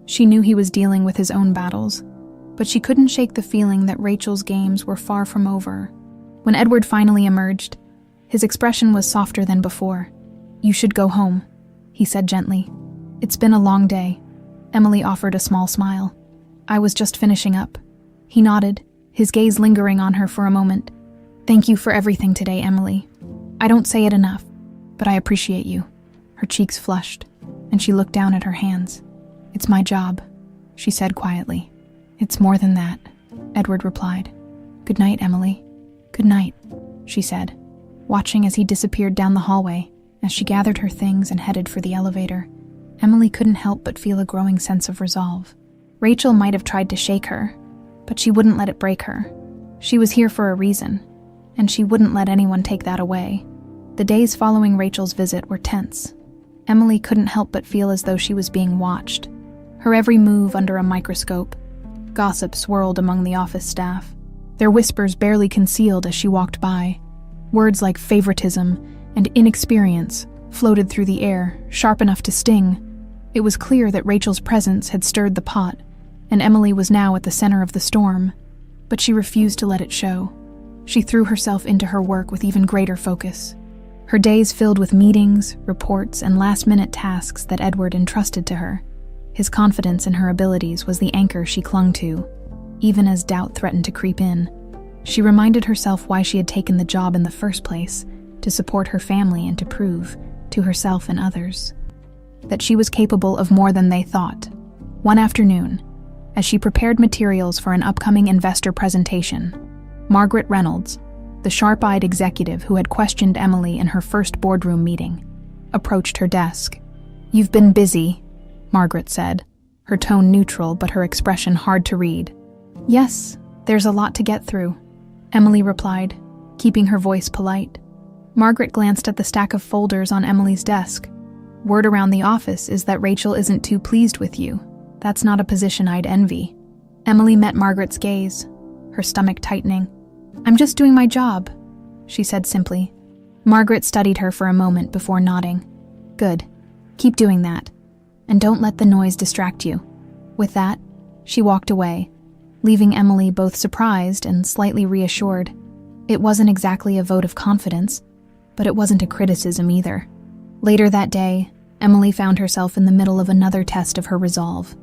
She knew he was dealing with his own battles, but she couldn't shake the feeling that Rachel's games were far from over. When Edward finally emerged, his expression was softer than before. "You should go home," he said gently. "It's been a long day." Emily offered a small smile. "I was just finishing up." He nodded, his gaze lingering on her for a moment. "Thank you for everything today, Emily. I don't say it enough, but I appreciate you." Her cheeks flushed, and she looked down at her hands. "It's my job," she said quietly. "It's more than that," Edward replied. "Good night, Emily." "Good night," she said, watching as he disappeared down the hallway. As she gathered her things and headed for the elevator, Emily couldn't help but feel a growing sense of resolve. Rachel might have tried to shake her, but she wouldn't let it break her. She was here for a reason, and she wouldn't let anyone take that away. The days following Rachel's visit were tense. Emily couldn't help but feel as though she was being watched, her every move under a microscope. Gossip swirled among the office staff, their whispers barely concealed as she walked by. Words like favoritism and inexperience floated through the air, sharp enough to sting. It was clear that Rachel's presence had stirred the pot, and Emily was now at the center of the storm, but she refused to let it show. She threw herself into her work with even greater focus. Her days filled with meetings, reports, and last-minute tasks that Edward entrusted to her. His confidence in her abilities was the anchor she clung to. even as doubt threatened to creep in. She reminded herself why she had taken the job in the first place, to support her family and to prove, to herself and others, that she was capable of more than they thought. One afternoon, as she prepared materials for an upcoming investor presentation, Margaret Reynolds, the sharp-eyed executive who had questioned Emily in her first boardroom meeting, approached her desk. "You've been busy," Margaret said, her tone neutral but her expression hard to read. "Yes, there's a lot to get through," Emily replied, keeping her voice polite. Margaret glanced at the stack of folders on Emily's desk. "Word around the office is that Rachel isn't too pleased with you. That's not a position I'd envy." Emily met Margaret's gaze, her stomach tightening. "I'm just doing my job," she said simply. Margaret studied her for a moment before nodding. "Good. Keep doing that. And don't let the noise distract you." With that, she walked away, leaving Emily both surprised and slightly reassured. It wasn't exactly a vote of confidence, but it wasn't a criticism either. Later that day, Emily found herself in the middle of another test of her resolve.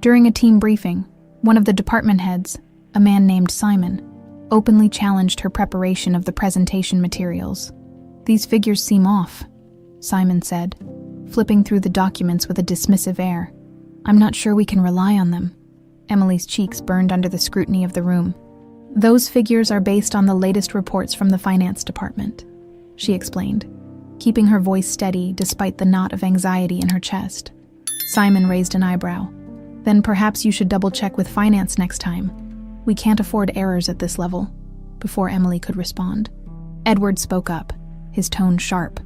During a team briefing, one of the department heads, a man named Simon, openly challenged her preparation of the presentation materials. "These figures seem off," Simon said, flipping through the documents with a dismissive air. "I'm not sure we can rely on them." Emily's cheeks burned under the scrutiny of the room. "Those figures are based on the latest reports from the finance department," she explained, keeping her voice steady despite the knot of anxiety in her chest. Simon raised an eyebrow. "Then perhaps you should double-check with finance next time. We can't afford errors at this level." Before Emily could respond, Edward spoke up, his tone sharp.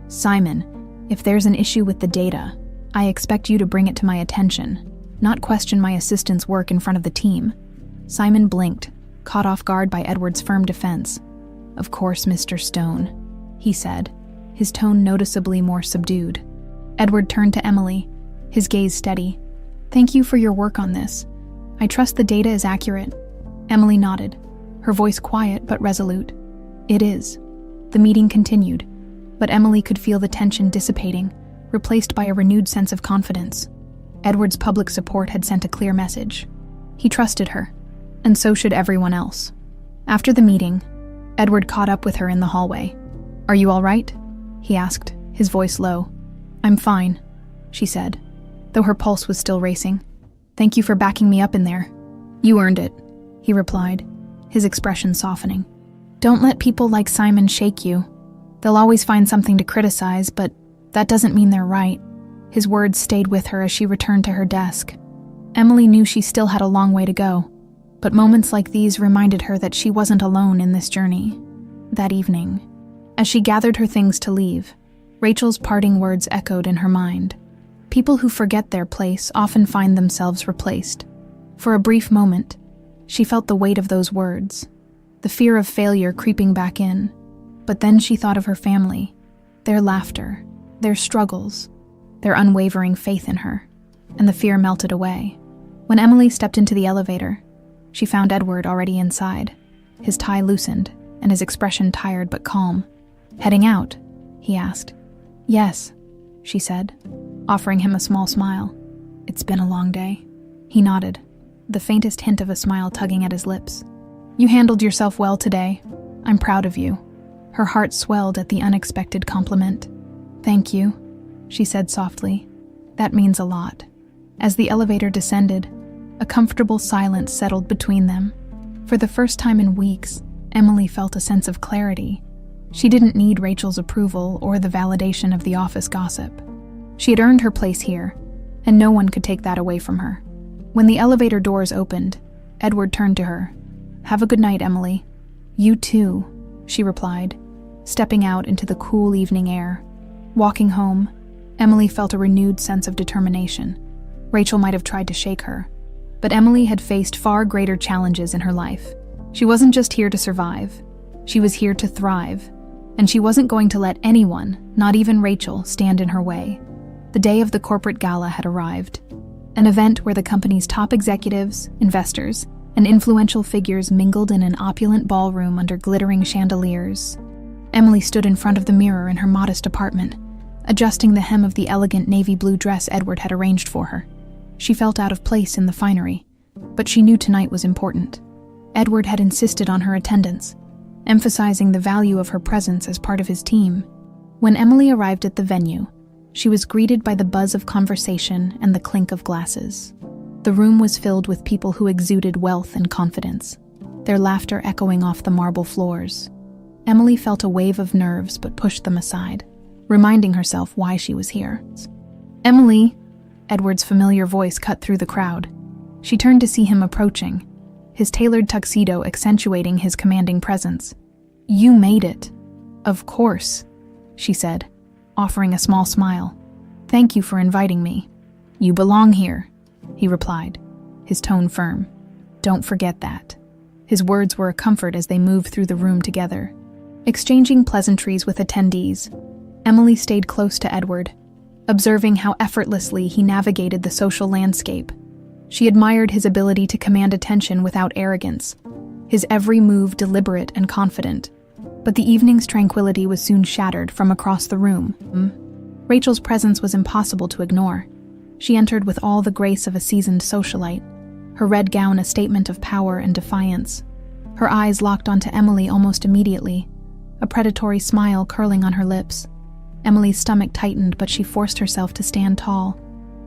"Simon, if there's an issue with the data, I expect you to bring it to my attention, not question my assistant's work in front of the team." Simon blinked, caught off guard by Edward's firm defense. "Of course, Mr. Stone," he said, his tone noticeably more subdued. Edward turned to Emily, his gaze steady. "Thank you for your work on this. I trust the data is accurate." Emily nodded, her voice quiet but resolute. "It is." The meeting continued, but Emily could feel the tension dissipating, replaced by a renewed sense of confidence. Edward's public support had sent a clear message. He trusted her, and so should everyone else. After the meeting, Edward caught up with her in the hallway. "Are you all right?" he asked, his voice low. "I'm fine," she said, though her pulse was still racing. "Thank you for backing me up in there." "You earned it," he replied, his expression softening. "Don't let people like Simon shake you. They'll always find something to criticize, but that doesn't mean they're right." His words stayed with her as she returned to her desk. Emily knew she still had a long way to go, but moments like these reminded her that she wasn't alone in this journey. That evening, as she gathered her things to leave, Rachel's parting words echoed in her mind. People who forget their place often find themselves replaced. For a brief moment, she felt the weight of those words, the fear of failure creeping back in. But then she thought of her family, their laughter, their struggles, their unwavering faith in her, and the fear melted away. When Emily stepped into the elevator, she found Edward already inside, his tie loosened and his expression tired but calm. "Heading out?" he asked. "Yes," she said, offering him a small smile. "It's been a long day." He nodded, the faintest hint of a smile tugging at his lips. "You handled yourself well today. I'm proud of you." Her heart swelled at the unexpected compliment. "Thank you," she said softly. "That means a lot." As the elevator descended, a comfortable silence settled between them. For the first time in weeks, Emily felt a sense of clarity. She didn't need Rachel's approval or the validation of the office gossip. She had earned her place here, and no one could take that away from her. When the elevator doors opened, Edward turned to her. "Have a good night, Emily." "You too," she replied, stepping out into the cool evening air. Walking home, Emily felt a renewed sense of determination. Rachel might have tried to shake her, but Emily had faced far greater challenges in her life. She wasn't just here to survive, she was here to thrive, and she wasn't going to let anyone, not even Rachel, stand in her way. The day of the corporate gala had arrived, an event where the company's top executives, investors, and influential figures mingled in an opulent ballroom under glittering chandeliers. Emily stood in front of the mirror in her modest apartment, adjusting the hem of the elegant navy blue dress Edward had arranged for her. She felt out of place in the finery, but she knew tonight was important. Edward had insisted on her attendance, emphasizing the value of her presence as part of his team. When Emily arrived at the venue, she was greeted by the buzz of conversation and the clink of glasses. The room was filled with people who exuded wealth and confidence, their laughter echoing off the marble floors. Emily felt a wave of nerves but pushed them aside, reminding herself why she was here. "Emily," Edward's familiar voice cut through the crowd. She turned to see him approaching, his tailored tuxedo accentuating his commanding presence. "You made it." "Of course," she said, offering a small smile. "Thank you for inviting me." "You belong here," he replied, his tone firm. "Don't forget that." His words were a comfort as they moved through the room together. Exchanging pleasantries with attendees, Emily stayed close to Edward, observing how effortlessly he navigated the social landscape. She admired his ability to command attention without arrogance, his every move deliberate and confident. But the evening's tranquility was soon shattered from across the room. Rachel's presence was impossible to ignore. She entered with all the grace of a seasoned socialite, her red gown a statement of power and defiance. Her eyes locked onto Emily almost immediately, a predatory smile curling on her lips. Emily's stomach tightened, but she forced herself to stand tall.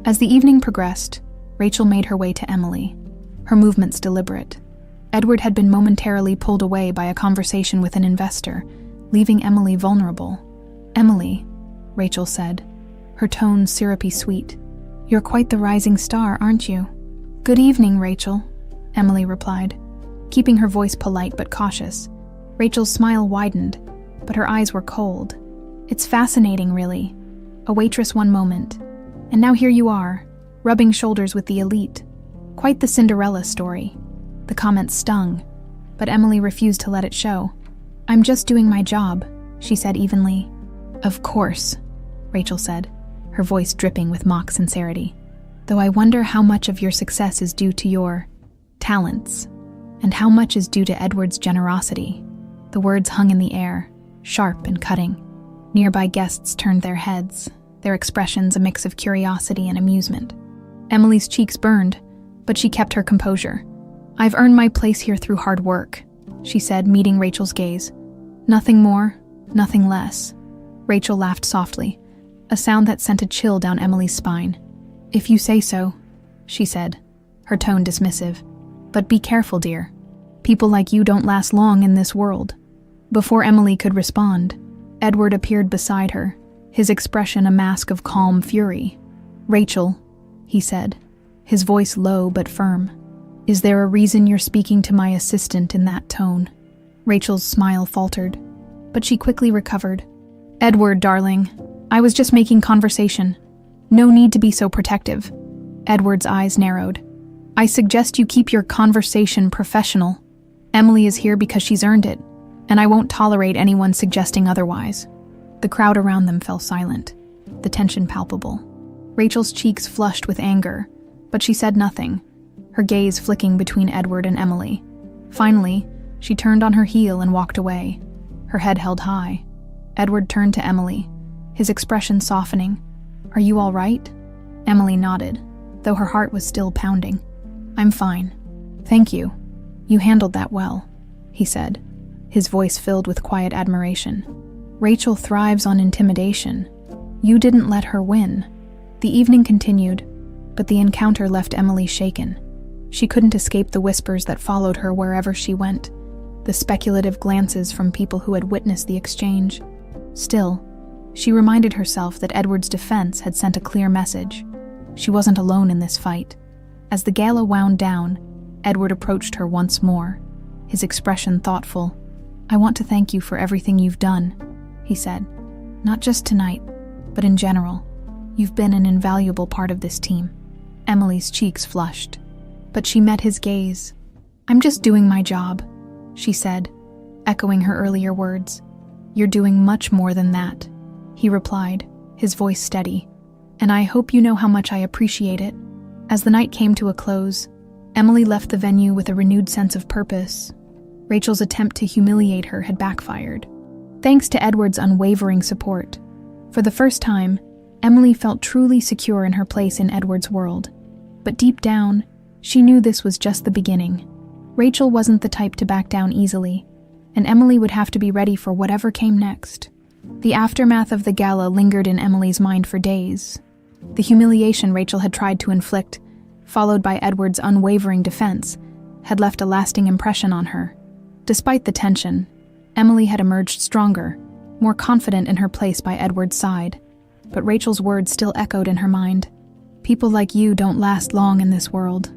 As the evening progressed, Rachel made her way to Emily, her movements deliberate. Edward had been momentarily pulled away by a conversation with an investor, leaving Emily vulnerable. "Emily," Rachel said, her tone syrupy sweet. "You're quite the rising star, aren't you?" "Good evening, Rachel," Emily replied, keeping her voice polite but cautious. Rachel's smile widened, but her eyes were cold. "It's fascinating, really. A waitress one moment, and now here you are, rubbing shoulders with the elite. Quite the Cinderella story." The comment stung, but Emily refused to let it show. "I'm just doing my job," she said evenly. "Of course," Rachel said, her voice dripping with mock sincerity. "Though I wonder how much of your success is due to your talents, and how much is due to Edward's generosity." The words hung in the air, sharp and cutting. Nearby guests turned their heads, their expressions a mix of curiosity and amusement. Emily's cheeks burned, but she kept her composure. "I've earned my place here through hard work," she said, meeting Rachel's gaze. "Nothing more, nothing less." Rachel laughed softly, a sound that sent a chill down Emily's spine. "If you say so," she said, her tone dismissive. "But be careful, dear. People like you don't last long in this world." Before Emily could respond, Edward appeared beside her, his expression a mask of calm fury. "Rachel," he said, his voice low but firm. "Is there a reason you're speaking to my assistant in that tone?" Rachel's smile faltered, but she quickly recovered. "Edward, darling, I was just making conversation. No need to be so protective." Edward's eyes narrowed. "I suggest you keep your conversation professional. Emily is here because she's earned it, and I won't tolerate anyone suggesting otherwise." The crowd around them fell silent, the tension palpable. Rachel's cheeks flushed with anger, but she said nothing, her gaze flicking between Edward and Emily. Finally, she turned on her heel and walked away, her head held high. Edward turned to Emily, his expression softening. "Are you all right?" Emily nodded, though her heart was still pounding. "I'm fine. Thank you. You handled that well," he said, his voice filled with quiet admiration. "Rachel thrives on intimidation. You didn't let her win." The evening continued, but the encounter left Emily shaken. She couldn't escape the whispers that followed her wherever she went, the speculative glances from people who had witnessed the exchange. Still, she reminded herself that Edward's defense had sent a clear message. She wasn't alone in this fight. As the gala wound down, Edward approached her once more, his expression thoughtful. "I want to thank you for everything you've done," he said. "Not just tonight, but in general. You've been an invaluable part of this team." Emily's cheeks flushed, but she met his gaze. "I'm just doing my job," she said, echoing her earlier words. "You're doing much more than that," he replied, his voice steady. "And I hope you know how much I appreciate it." As the night came to a close, Emily left the venue with a renewed sense of purpose. Rachel's attempt to humiliate her had backfired, thanks to Edward's unwavering support. For the first time, Emily felt truly secure in her place in Edward's world. But deep down, She knew this was just the beginning. Rachel wasn't the type to back down easily, and Emily would have to be ready for whatever came next. The aftermath of the gala lingered in Emily's mind for days. The humiliation Rachel had tried to inflict, followed by Edward's unwavering defense, had left a lasting impression on her. Despite the tension, Emily had emerged stronger, more confident in her place by Edward's side. But Rachel's words still echoed in her mind. People like you don't last long in this world.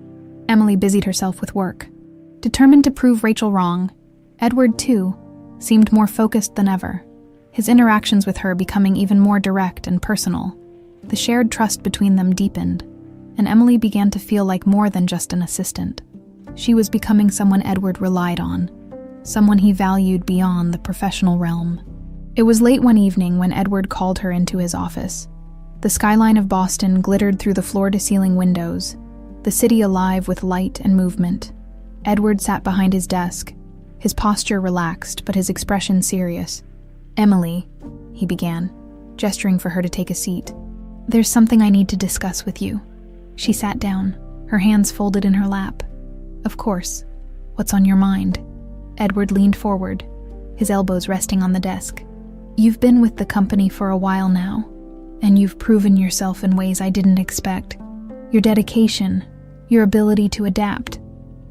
Emily busied herself with work. Determined to prove Rachel wrong, Edward, too, seemed more focused than ever, his interactions with her becoming even more direct and personal. The shared trust between them deepened, and Emily began to feel like more than just an assistant. She was becoming someone Edward relied on, someone he valued beyond the professional realm. It was late one evening when Edward called her into his office. The skyline of Boston glittered through the floor-to-ceiling windows, the city alive with light and movement. Edward sat behind his desk, his posture relaxed but his expression serious. "Emily," he began, gesturing for her to take a seat. "There's something I need to discuss with you." She sat down, her hands folded in her lap. "Of course. What's on your mind?" Edward leaned forward, his elbows resting on the desk. "You've been with the company for a while now, and you've proven yourself in ways I didn't expect. Your dedication, your ability to adapt.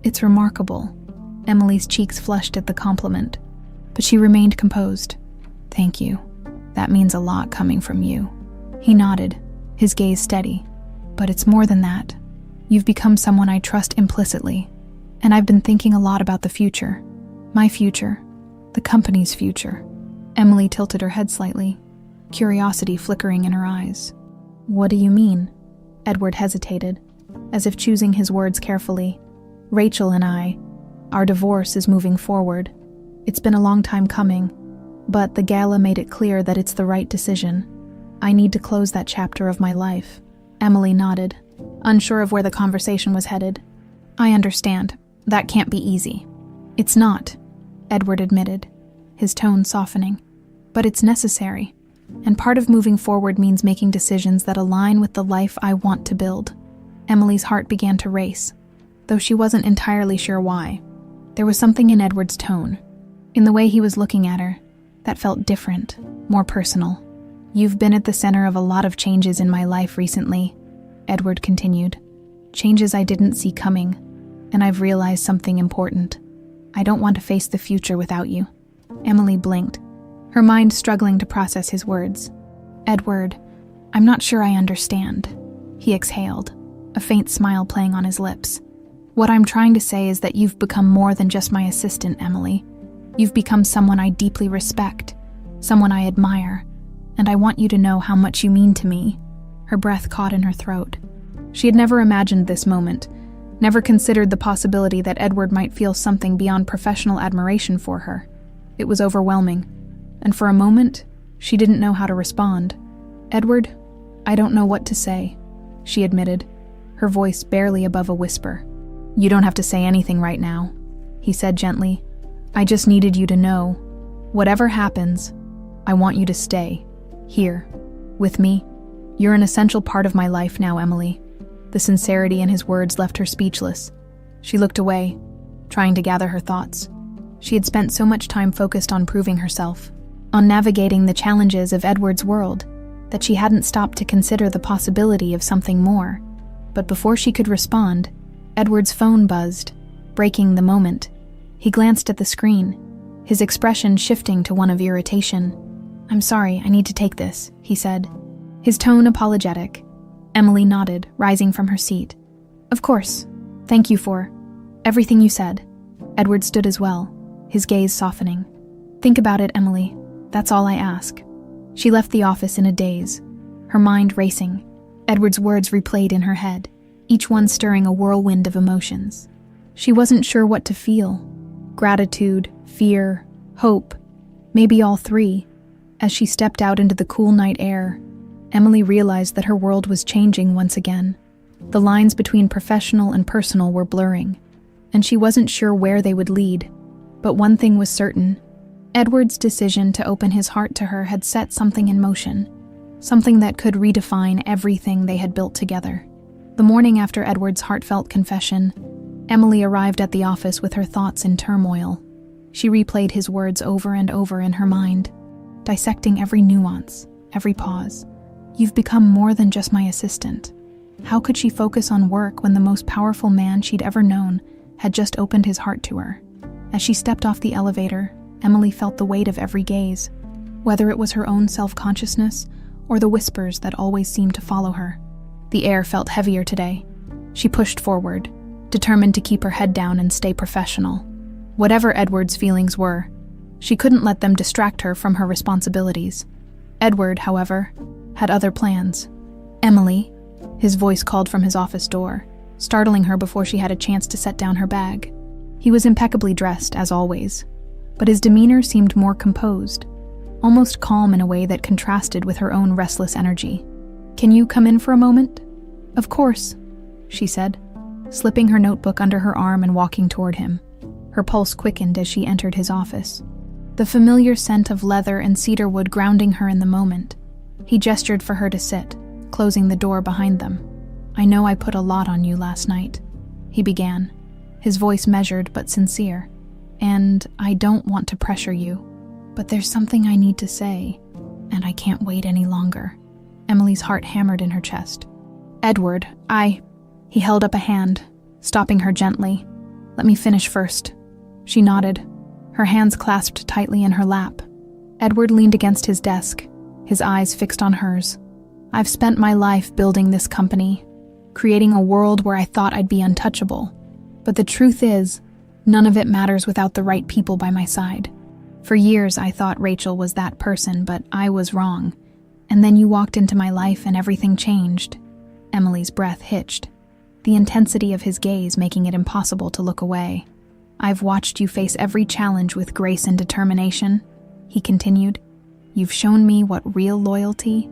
It's remarkable." Emily's cheeks flushed at the compliment, but she remained composed. "Thank you. That means a lot coming from you." He nodded, his gaze steady. "But it's more than that. You've become someone I trust implicitly, and I've been thinking a lot about the future. My future, the company's future." Emily tilted her head slightly, curiosity flickering in her eyes. "What do you mean?" Edward hesitated, as if choosing his words carefully. "Rachel and our divorce is moving forward. It's been a long time coming, but the gala made it clear that it's the right decision. I need to close that chapter of my life." Emily nodded, unsure of where the conversation was headed. "I understand. That can't be easy." "It's not," Edward admitted, his tone softening. "But it's necessary, and part of moving forward means making decisions that align with the life I want to build." Emily's heart began to race, though she wasn't entirely sure why. There was something in Edward's tone, in the way he was looking at her, that felt different, more personal. "You've been at the center of a lot of changes in my life recently," Edward continued. "Changes I didn't see coming, and I've realized something important. I don't want to face the future without you." Emily blinked, her mind struggling to process his words. "Edward, I'm not sure I understand," he exhaled, a faint smile playing on his lips. "What I'm trying to say is that you've become more than just my assistant, Emily. You've become someone I deeply respect, someone I admire, and I want you to know how much you mean to me." Her breath caught in her throat. She had never imagined this moment, never considered the possibility that Edward might feel something beyond professional admiration for her. It was overwhelming, and for a moment, she didn't know how to respond. "Edward, I don't know what to say," she admitted, her voice barely above a whisper. "You don't have to say anything right now," he said gently. "I just needed you to know, whatever happens, I want you to stay, here, with me. You're an essential part of my life now, Emily." The sincerity in his words left her speechless. She looked away, trying to gather her thoughts. She had spent so much time focused on proving herself, on navigating the challenges of Edward's world, that she hadn't stopped to consider the possibility of something more. But before she could respond, Edward's phone buzzed, breaking the moment. He glanced at the screen, his expression shifting to one of irritation. "I'm sorry, I need to take this," he said, his tone apologetic. Emily nodded, rising from her seat. "Of course. Thank you for everything you said." Edward stood as well, his gaze softening. "Think about it, Emily. That's all I ask." She left the office in a daze, her mind racing. Edward's words replayed in her head, each one stirring a whirlwind of emotions. She wasn't sure what to feel. Gratitude, fear, hope, maybe all three. As she stepped out into the cool night air, Emily realized that her world was changing once again. The lines between professional and personal were blurring, and she wasn't sure where they would lead. But one thing was certain. Edward's decision to open his heart to her had set something in motion, something that could redefine everything they had built together. The morning after Edward's heartfelt confession, Emily arrived at the office with her thoughts in turmoil. She replayed his words over and over in her mind, dissecting every nuance, every pause. "You've become more than just my assistant." How could she focus on work when the most powerful man she'd ever known had just opened his heart to her? As she stepped off the elevator, Emily felt the weight of every gaze, whether it was her own self-consciousness or the whispers that always seemed to follow her. The air felt heavier today. She pushed forward, determined to keep her head down and stay professional. Whatever Edward's feelings were, she couldn't let them distract her from her responsibilities. Edward, however, had other plans. "Emily," his voice called from his office door, startling her before she had a chance to set down her bag. He was impeccably dressed, as always, but his demeanor seemed more composed, almost calm in a way that contrasted with her own restless energy. "Can you come in for a moment?" "Of course," she said, slipping her notebook under her arm and walking toward him. Her pulse quickened as she entered his office, the familiar scent of leather and cedarwood grounding her in the moment. He gestured for her to sit, closing the door behind them. "I know I put a lot on you last night," he began, his voice measured but sincere. "And I don't want to pressure you, but there's something I need to say, and I can't wait any longer." Emily's heart hammered in her chest. "Edward, He held up a hand, stopping her gently. "Let me finish first." She nodded, her hands clasped tightly in her lap. Edward leaned against his desk, his eyes fixed on hers. "I've spent my life building this company, creating a world where I thought I'd be untouchable. But the truth is, none of it matters without the right people by my side. For years I thought Rachel was that person, but I was wrong. And then you walked into my life and everything changed." Emily's breath hitched, the intensity of his gaze making it impossible to look away. "I've watched you face every challenge with grace and determination," he continued. "You've shown me what real loyalty,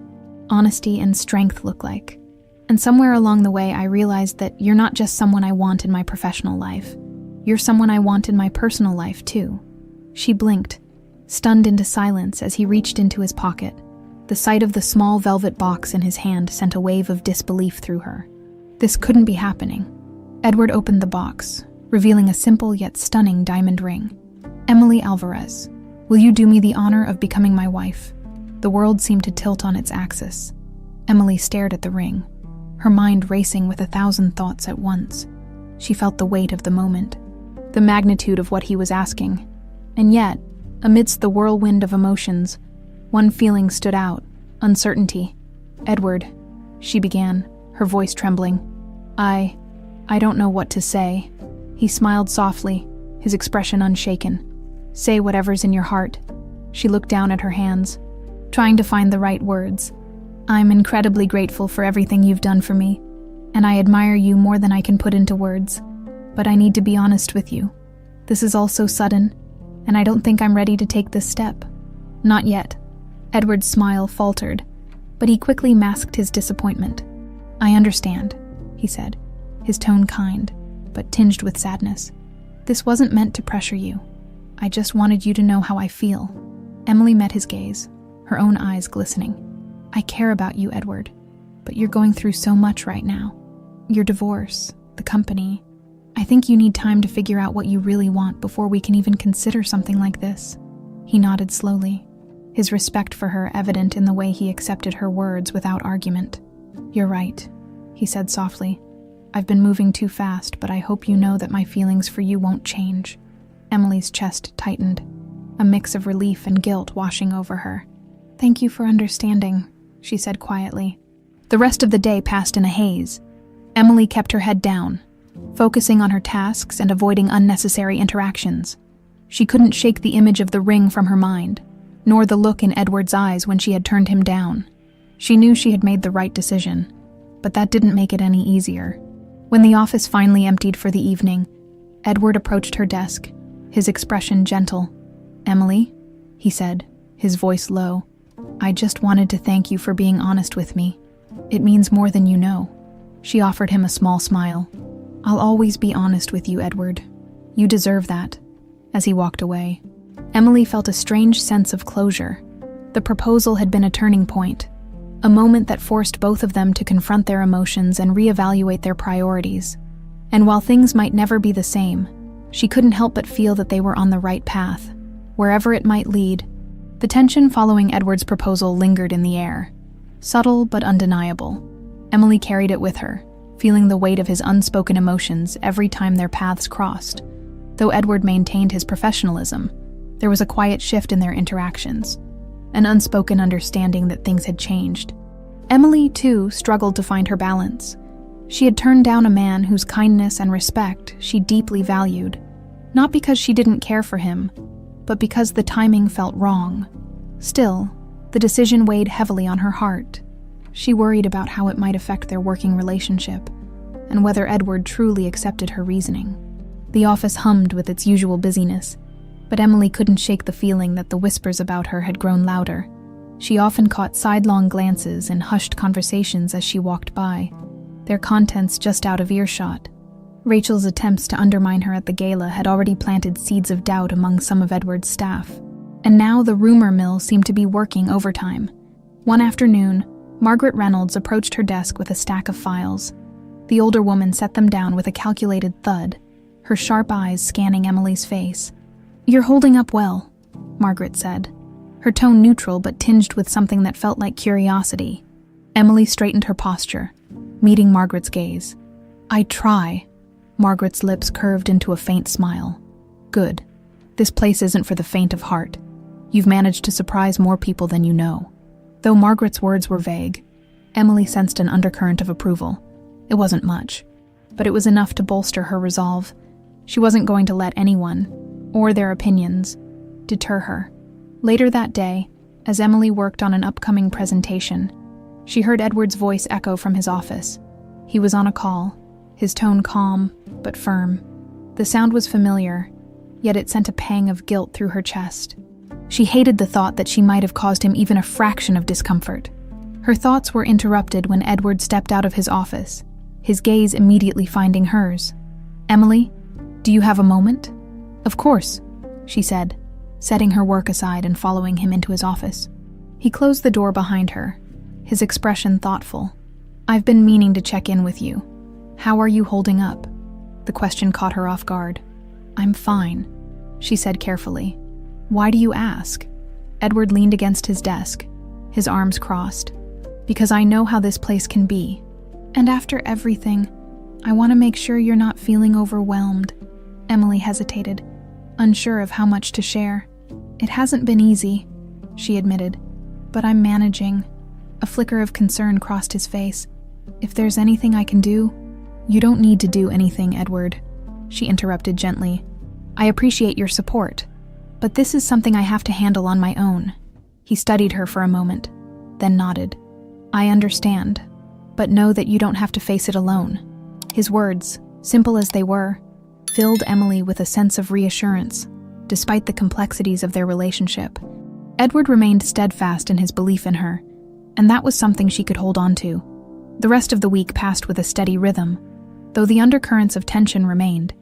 honesty, and strength look like. And somewhere along the way I realized that you're not just someone I want in my professional life. You're someone I want in my personal life, too." She blinked, stunned into silence as he reached into his pocket. The sight of the small velvet box in his hand sent a wave of disbelief through her. This couldn't be happening. Edward opened the box, revealing a simple yet stunning diamond ring. "Emily Alvarez, will you do me the honor of becoming my wife?" The world seemed to tilt on its axis. Emily stared at the ring, her mind racing with 1,000 thoughts at once. She felt the weight of the moment, the magnitude of what he was asking. And yet, amidst the whirlwind of emotions, one feeling stood out: uncertainty. "Edward," she began, her voice trembling. I don't know what to say." He smiled softly, his expression unshaken. "Say whatever's in your heart." She looked down at her hands, trying to find the right words. "I'm incredibly grateful for everything you've done for me, and I admire you more than I can put into words. But I need to be honest with you. This is all so sudden, and I don't think I'm ready to take this step." "Not yet." Edward's smile faltered, but he quickly masked his disappointment. "I understand," he said, his tone kind, but tinged with sadness. "This wasn't meant to pressure you. I just wanted you to know how I feel." Emily met his gaze, her own eyes glistening. "I care about you, Edward, but you're going through so much right now. Your divorce, the company. I think you need time to figure out what you really want before we can even consider something like this." He nodded slowly, his respect for her evident in the way he accepted her words without argument. "You're right," he said softly. "I've been moving too fast, but I hope you know that my feelings for you won't change." Emily's chest tightened, a mix of relief and guilt washing over her. "Thank you for understanding," she said quietly. The rest of the day passed in a haze. Emily kept her head down, focusing on her tasks and avoiding unnecessary interactions. She couldn't shake the image of the ring from her mind, nor the look in Edward's eyes when she had turned him down. She knew she had made the right decision, but that didn't make it any easier. When the office finally emptied for the evening, Edward approached her desk, his expression gentle. "Emily," he said, his voice low, "I just wanted to thank you for being honest with me. It means more than you know." She offered him a small smile. "I'll always be honest with you, Edward. You deserve that." As he walked away, Emily felt a strange sense of closure. The proposal had been a turning point, a moment that forced both of them to confront their emotions and reevaluate their priorities. And while things might never be the same, she couldn't help but feel that they were on the right path, wherever it might lead. The tension following Edward's proposal lingered in the air, subtle but undeniable. Emily carried it with her, feeling the weight of his unspoken emotions every time their paths crossed. Though Edward maintained his professionalism, there was a quiet shift in their interactions, an unspoken understanding that things had changed. Emily, too, struggled to find her balance. She had turned down a man whose kindness and respect she deeply valued, not because she didn't care for him, but because the timing felt wrong. Still, the decision weighed heavily on her heart. She worried about how it might affect their working relationship, and whether Edward truly accepted her reasoning. The office hummed with its usual busyness, but Emily couldn't shake the feeling that the whispers about her had grown louder. She often caught sidelong glances and hushed conversations as she walked by, their contents just out of earshot. Rachel's attempts to undermine her at the gala had already planted seeds of doubt among some of Edward's staff, and now the rumor mill seemed to be working overtime. One afternoon, Margaret Reynolds approached her desk with a stack of files. The older woman set them down with a calculated thud, her sharp eyes scanning Emily's face. "You're holding up well," Margaret said, her tone neutral but tinged with something that felt like curiosity. Emily straightened her posture, meeting Margaret's gaze. "I try." Margaret's lips curved into a faint smile. "Good. This place isn't for the faint of heart. You've managed to surprise more people than you know." Though Margaret's words were vague, Emily sensed an undercurrent of approval. It wasn't much, but it was enough to bolster her resolve. She wasn't going to let anyone, or their opinions, deter her. Later that day, as Emily worked on an upcoming presentation, she heard Edward's voice echo from his office. He was on a call, his tone calm but firm. The sound was familiar, yet it sent a pang of guilt through her chest. She hated the thought that she might have caused him even a fraction of discomfort. Her thoughts were interrupted when Edward stepped out of his office, his gaze immediately finding hers. "Emily, do you have a moment?" "Of course," she said, setting her work aside and following him into his office. He closed the door behind her, his expression thoughtful. "I've been meaning to check in with you. How are you holding up?" The question caught her off guard. "I'm fine," she said carefully. "Why do you ask?" Edward leaned against his desk, his arms crossed. "Because I know how this place can be. And after everything, I want to make sure you're not feeling overwhelmed." Emily hesitated, unsure of how much to share. "It hasn't been easy," she admitted, "but I'm managing." A flicker of concern crossed his face. "If there's anything I can do—" "You don't need to do anything, Edward," she interrupted gently. "I appreciate your support, but this is something I have to handle on my own." He studied her for a moment, then nodded. "I understand, but know that you don't have to face it alone." His words, simple as they were, filled Emily with a sense of reassurance, despite the complexities of their relationship. Edward remained steadfast in his belief in her, and that was something she could hold on to. The rest of the week passed with a steady rhythm. Though the undercurrents of tension remained,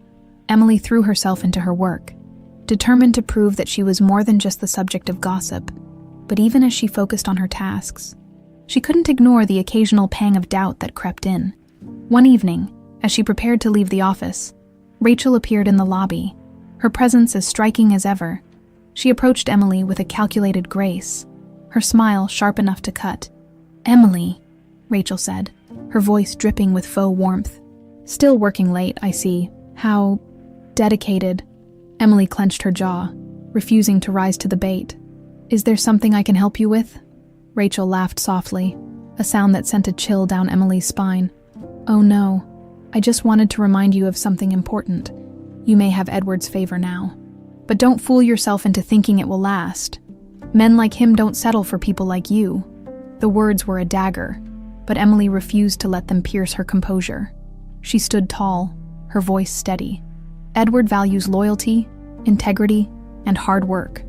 Emily threw herself into her work, determined to prove that she was more than just the subject of gossip. But even as she focused on her tasks, she couldn't ignore the occasional pang of doubt that crept in. One evening, as she prepared to leave the office, Rachel appeared in the lobby, her presence as striking as ever. She approached Emily with a calculated grace, her smile sharp enough to cut. "Emily," Rachel said, her voice dripping with faux warmth. "Still working late, I see. How dedicated." Emily clenched her jaw, refusing to rise to the bait. "Is there something I can help you with?" Rachel laughed softly, a sound that sent a chill down Emily's spine. "Oh no, I just wanted to remind you of something important. You may have Edward's favor now. But don't fool yourself into thinking it will last. Men like him don't settle for people like you." The words were a dagger, but Emily refused to let them pierce her composure. She stood tall, her voice steady. "Edward values loyalty, integrity, and hard work.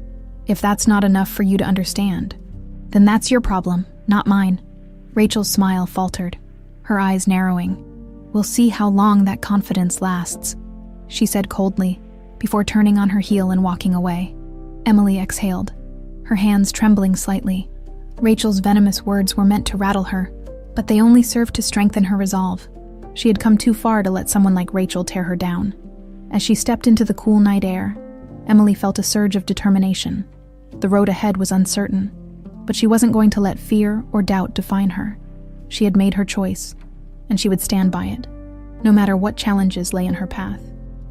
If that's not enough for you to understand, then that's your problem, not mine." Rachel's smile faltered, her eyes narrowing. "We'll see how long that confidence lasts," she said coldly, before turning on her heel and walking away. Emily exhaled, her hands trembling slightly. Rachel's venomous words were meant to rattle her, but they only served to strengthen her resolve. She had come too far to let someone like Rachel tear her down. As she stepped into the cool night air, Emily felt a surge of determination. The road ahead was uncertain, but she wasn't going to let fear or doubt define her. She had made her choice, and she would stand by it, no matter what challenges lay in her path.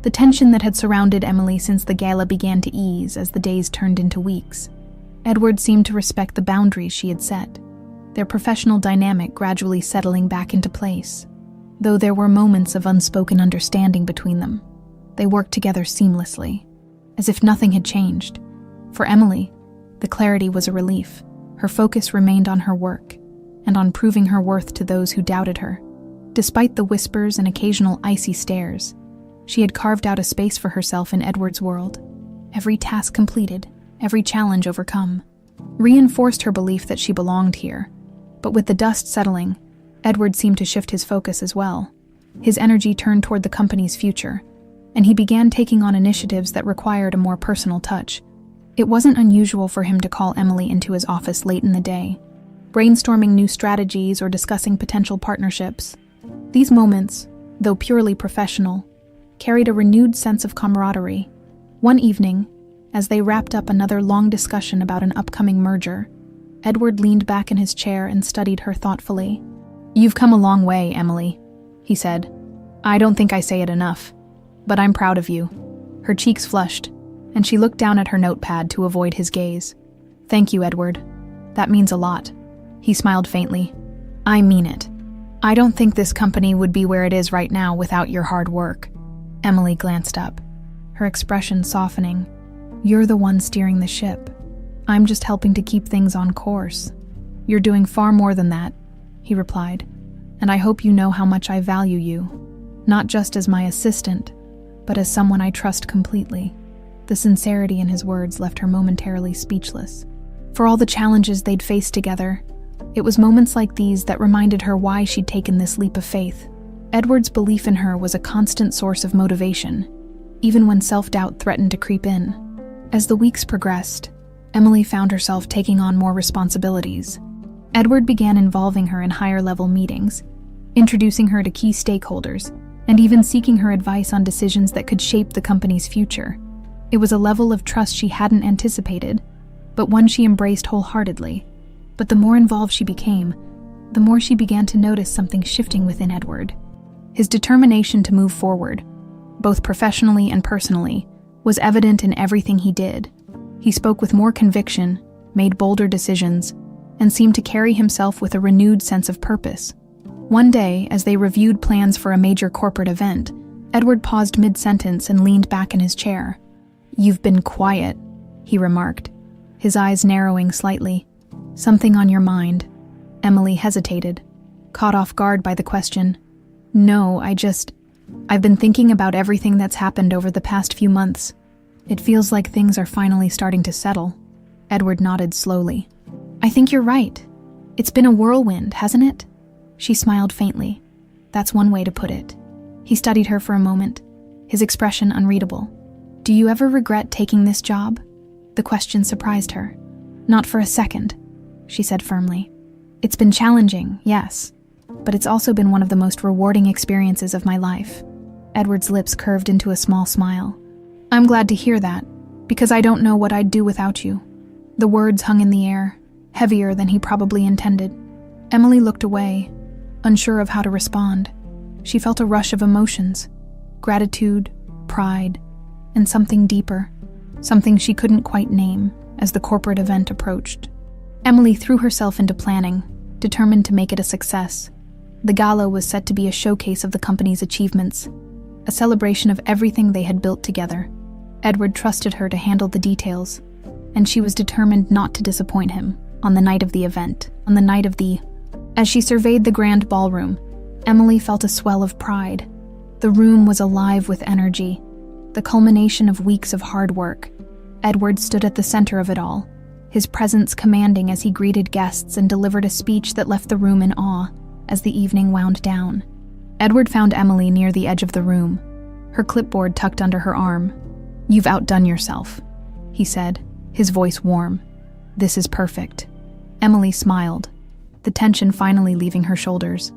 The tension that had surrounded Emily since the gala began to ease as the days turned into weeks. Edward seemed to respect the boundaries she had set, their professional dynamic gradually settling back into place. Though there were moments of unspoken understanding between them, they worked together seamlessly, as if nothing had changed. For Emily, the clarity was a relief. Her focus remained on her work, and on proving her worth to those who doubted her. Despite the whispers and occasional icy stares, she had carved out a space for herself in Edward's world. Every task completed, every challenge overcome, reinforced her belief that she belonged here. But with the dust settling, Edward seemed to shift his focus as well. His energy turned toward the company's future, and he began taking on initiatives that required a more personal touch. It wasn't unusual for him to call Emily into his office late in the day, brainstorming new strategies or discussing potential partnerships. These moments, though purely professional, carried a renewed sense of camaraderie. One evening, as they wrapped up another long discussion about an upcoming merger, Edward leaned back in his chair and studied her thoughtfully. "You've come a long way, Emily," he said. "I don't think I say it enough, but I'm proud of you." Her cheeks flushed, and she looked down at her notepad to avoid his gaze. "Thank you, Edward. That means a lot." He smiled faintly. "I mean it. I don't think this company would be where it is right now without your hard work." Emily glanced up, her expression softening. "You're the one steering the ship. I'm just helping to keep things on course." "You're doing far more than that," he replied, "and I hope you know how much I value you, not just as my assistant, but as someone I trust completely." The sincerity in his words left her momentarily speechless. For all the challenges they'd faced together, it was moments like these that reminded her why she'd taken this leap of faith. Edward's belief in her was a constant source of motivation, even when self-doubt threatened to creep in. As the weeks progressed, Emily found herself taking on more responsibilities. Edward began involving her in higher-level meetings, introducing her to key stakeholders, and even seeking her advice on decisions that could shape the company's future. It was a level of trust she hadn't anticipated, but one she embraced wholeheartedly. But the more involved she became, the more she began to notice something shifting within Edward. His determination to move forward, both professionally and personally, was evident in everything he did. He spoke with more conviction, made bolder decisions, and seemed to carry himself with a renewed sense of purpose. One day, as they reviewed plans for a major corporate event, Edward paused mid-sentence and leaned back in his chair. "You've been quiet," he remarked, his eyes narrowing slightly. "Something on your mind?" Emily hesitated, caught off guard by the question. "No, I've been thinking about everything that's happened over the past few months. It feels like things are finally starting to settle." Edward nodded slowly. "I think you're right. It's been a whirlwind, hasn't it?" She smiled faintly. "That's one way to put it." He studied her for a moment, his expression unreadable. "Do you ever regret taking this job?" The question surprised her. "Not for a second," she said firmly. "It's been challenging, yes, but it's also been one of the most rewarding experiences of my life." Edward's lips curved into a small smile. "I'm glad to hear that, because I don't know what I'd do without you." The words hung in the air, heavier than he probably intended. Emily looked away, unsure of how to respond. She felt a rush of emotions, gratitude, pride, and something deeper, something she couldn't quite name as the corporate event approached. Emily threw herself into planning, determined to make it a success. The gala was set to be a showcase of the company's achievements, a celebration of everything they had built together. Edward trusted her to handle the details, and she was determined not to disappoint him on the night of the event, As she surveyed the grand ballroom, Emily felt a swell of pride. The room was alive with energy, the culmination of weeks of hard work. Edward stood at the center of it all, his presence commanding as he greeted guests and delivered a speech that left the room in awe as the evening wound down. Edward found Emily near the edge of the room, her clipboard tucked under her arm. "You've outdone yourself," he said, his voice warm. "This is perfect." Emily smiled, the tension finally leaving her shoulders.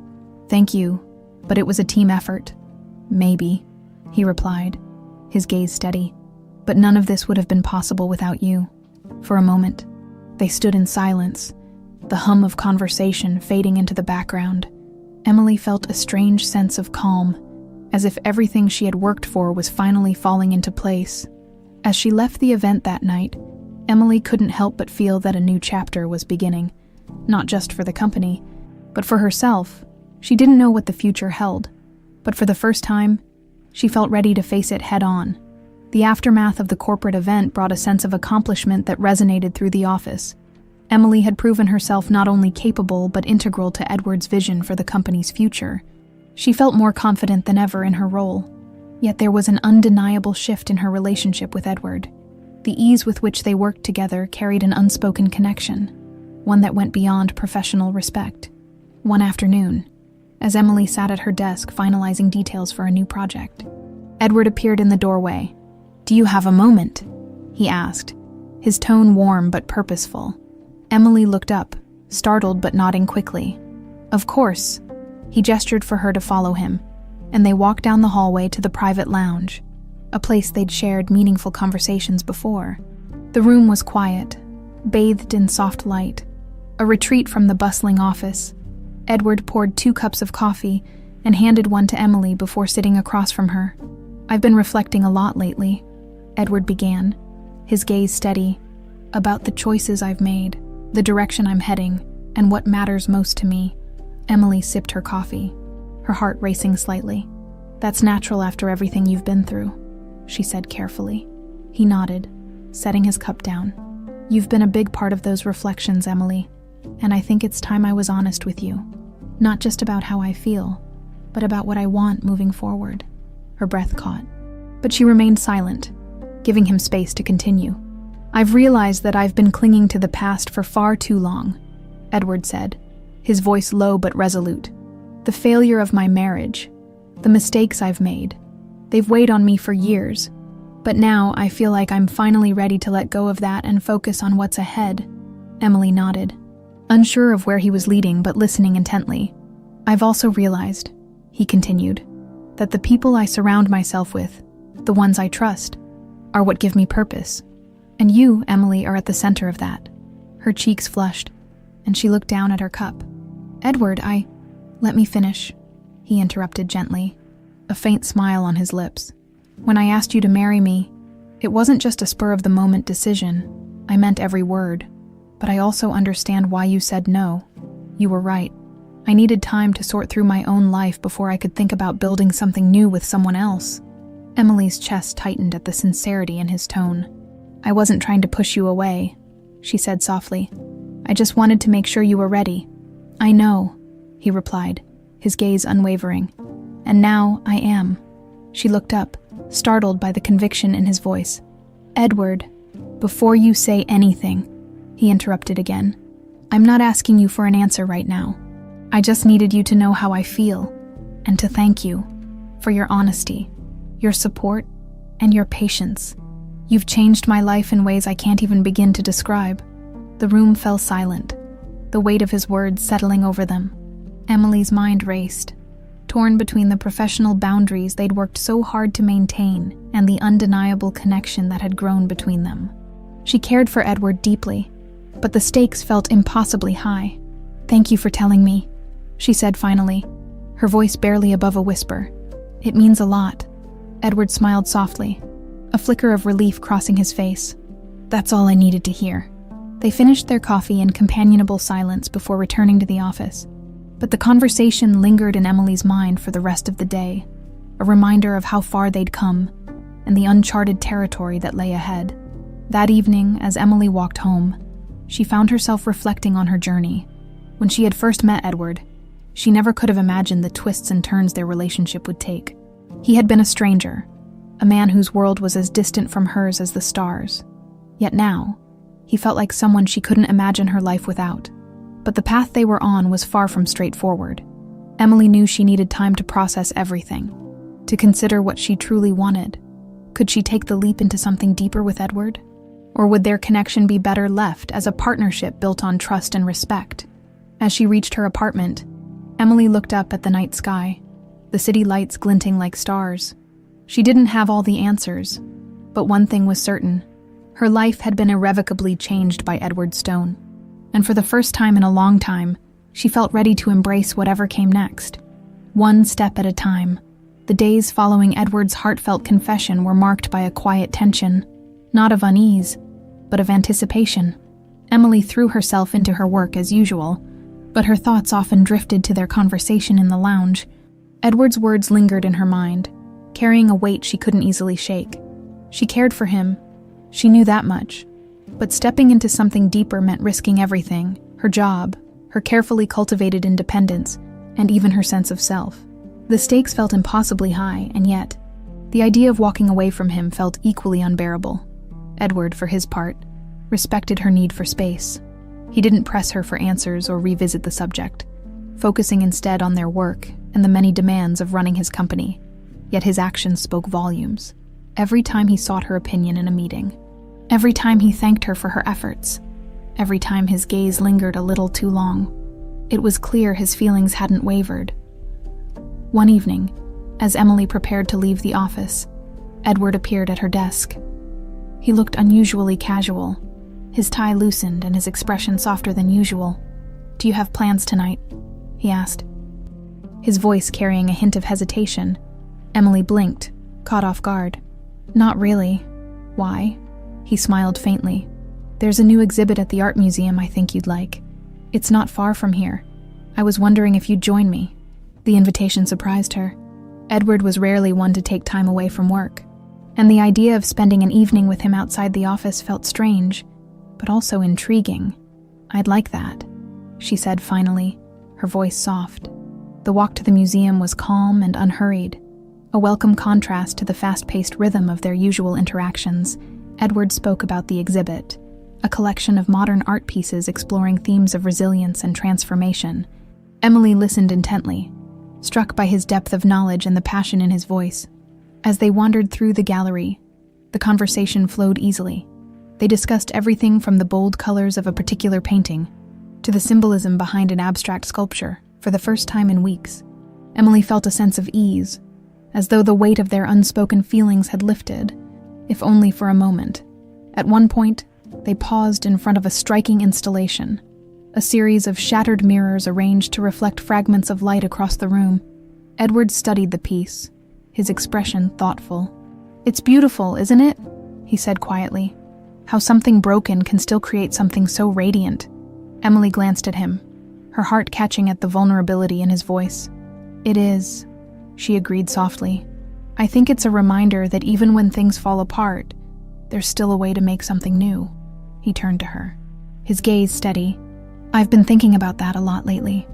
"Thank you, but it was a team effort." "Maybe," he replied, his gaze steady. "But none of this would have been possible without you." For a moment, they stood in silence, the hum of conversation fading into the background. Emily felt a strange sense of calm, as if everything she had worked for was finally falling into place. As she left the event that night, Emily couldn't help but feel that a new chapter was beginning, not just for the company, but for herself. She didn't know what the future held, but for the first time, she felt ready to face it head-on. The aftermath of the corporate event brought a sense of accomplishment that resonated through the office. Emily had proven herself not only capable but integral to Edward's vision for the company's future. She felt more confident than ever in her role. Yet there was an undeniable shift in her relationship with Edward. The ease with which they worked together carried an unspoken connection, one that went beyond professional respect. One afternoon, as Emily sat at her desk finalizing details for a new project, Edward appeared in the doorway. "Do you have a moment?" he asked, his tone warm but purposeful. Emily looked up, startled but nodding quickly. "Of course." He gestured for her to follow him, and they walked down the hallway to the private lounge, a place they'd shared meaningful conversations before. The room was quiet, bathed in soft light, a retreat from the bustling office. Edward poured 2 cups of coffee and handed one to Emily before sitting across from her. "I've been reflecting a lot lately," Edward began, his gaze steady, "about the choices I've made, the direction I'm heading, and what matters most to me." Emily sipped her coffee, her heart racing slightly. "That's natural after everything you've been through," she said carefully. He nodded, setting his cup down. "You've been a big part of those reflections, Emily, and I think it's time I was honest with you. Not just about how I feel, but about what I want moving forward." Her breath caught, but she remained silent, giving him space to continue. "I've realized that I've been clinging to the past for far too long," Edward said, his voice low but resolute. "The failure of my marriage, the mistakes I've made, they've weighed on me for years. But now I feel like I'm finally ready to let go of that and focus on what's ahead." Emily nodded, unsure of where he was leading but listening intently. "I've also realized," he continued, "that the people I surround myself with, the ones I trust, are what give me purpose. And you, Emily, are at the center of that." Her cheeks flushed, and she looked down at her cup. "Edward, Let me finish," he interrupted gently, a faint smile on his lips. "When I asked you to marry me, it wasn't just a spur-of-the-moment decision. I meant every word. But I also understand why you said no. You were right. I needed time to sort through my own life before I could think about building something new with someone else." Emily's chest tightened at the sincerity in his tone. "I wasn't trying to push you away," she said softly. "I just wanted to make sure you were ready." "I know," he replied, his gaze unwavering. "And now I am." She looked up, startled by the conviction in his voice. "Edward, before you say anything," he interrupted again, "I'm not asking you for an answer right now. I just needed you to know how I feel, and to thank you for your honesty, your support, and your patience. You've changed my life in ways I can't even begin to describe." The room fell silent, the weight of his words settling over them. Emily's mind raced, torn between the professional boundaries they'd worked so hard to maintain and the undeniable connection that had grown between them. She cared for Edward deeply, but the stakes felt impossibly high. "Thank you for telling me," she said finally, her voice barely above a whisper. "It means a lot." Edward smiled softly, a flicker of relief crossing his face. "That's all I needed to hear." They finished their coffee in companionable silence before returning to the office. But the conversation lingered in Emily's mind for the rest of the day, a reminder of how far they'd come and the uncharted territory that lay ahead. That evening, as Emily walked home, she found herself reflecting on her journey. When she had first met Edward, she never could have imagined the twists and turns their relationship would take. He had been a stranger, a man whose world was as distant from hers as the stars. Yet now, he felt like someone she couldn't imagine her life without. But the path they were on was far from straightforward. Emily knew she needed time to process everything, to consider what she truly wanted. Could she take the leap into something deeper with Edward? Or would their connection be better left as a partnership built on trust and respect? As she reached her apartment, Emily looked up at the night sky, the city lights glinting like stars. She didn't have all the answers, but one thing was certain. Her life had been irrevocably changed by Edward Stone. And for the first time in a long time, she felt ready to embrace whatever came next. One step at a time. The days following Edward's heartfelt confession were marked by a quiet tension, not of unease, but of anticipation. Emily threw herself into her work as usual, but her thoughts often drifted to their conversation in the lounge. Edward's words lingered in her mind, carrying a weight she couldn't easily shake. She cared for him. She knew that much. But stepping into something deeper meant risking everything: her job, her carefully cultivated independence, and even her sense of self. The stakes felt impossibly high, and yet, the idea of walking away from him felt equally unbearable. Edward, for his part, respected her need for space. He didn't press her for answers or revisit the subject, focusing instead on their work and the many demands of running his company. Yet his actions spoke volumes. Every time he sought her opinion in a meeting, every time he thanked her for her efforts, every time his gaze lingered a little too long, it was clear his feelings hadn't wavered. One evening, as Emily prepared to leave the office, Edward appeared at her desk. He looked unusually casual, his tie loosened and his expression softer than usual. "Do you have plans tonight?" he asked. His voice carrying a hint of hesitation. Emily blinked, caught off guard. "Not really. Why?" He smiled faintly. "There's a new exhibit at the art museum I think you'd like. It's not far from here. I was wondering if you'd join me." The invitation surprised her. Edward was rarely one to take time away from work, and the idea of spending an evening with him outside the office felt strange, but also intriguing. "I'd like that," she said finally, her voice soft. The walk to the museum was calm and unhurried, a welcome contrast to the fast-paced rhythm of their usual interactions. Edward spoke about the exhibit, a collection of modern art pieces exploring themes of resilience and transformation. Emily listened intently, struck by his depth of knowledge and the passion in his voice. As they wandered through the gallery, the conversation flowed easily. They discussed everything from the bold colors of a particular painting to the symbolism behind an abstract sculpture. For the first time in weeks, Emily felt a sense of ease, as though the weight of their unspoken feelings had lifted, if only for a moment. At one point, they paused in front of a striking installation, a series of shattered mirrors arranged to reflect fragments of light across the room. Edward studied the piece, his expression thoughtful. "It's beautiful, isn't it?" he said quietly. "How something broken can still create something so radiant." Emily glanced at him, her heart catching at the vulnerability in his voice. "It is," she agreed softly. "I think it's a reminder that even when things fall apart, there's still a way to make something new." He turned to her, his gaze steady. "I've been thinking about that a lot lately,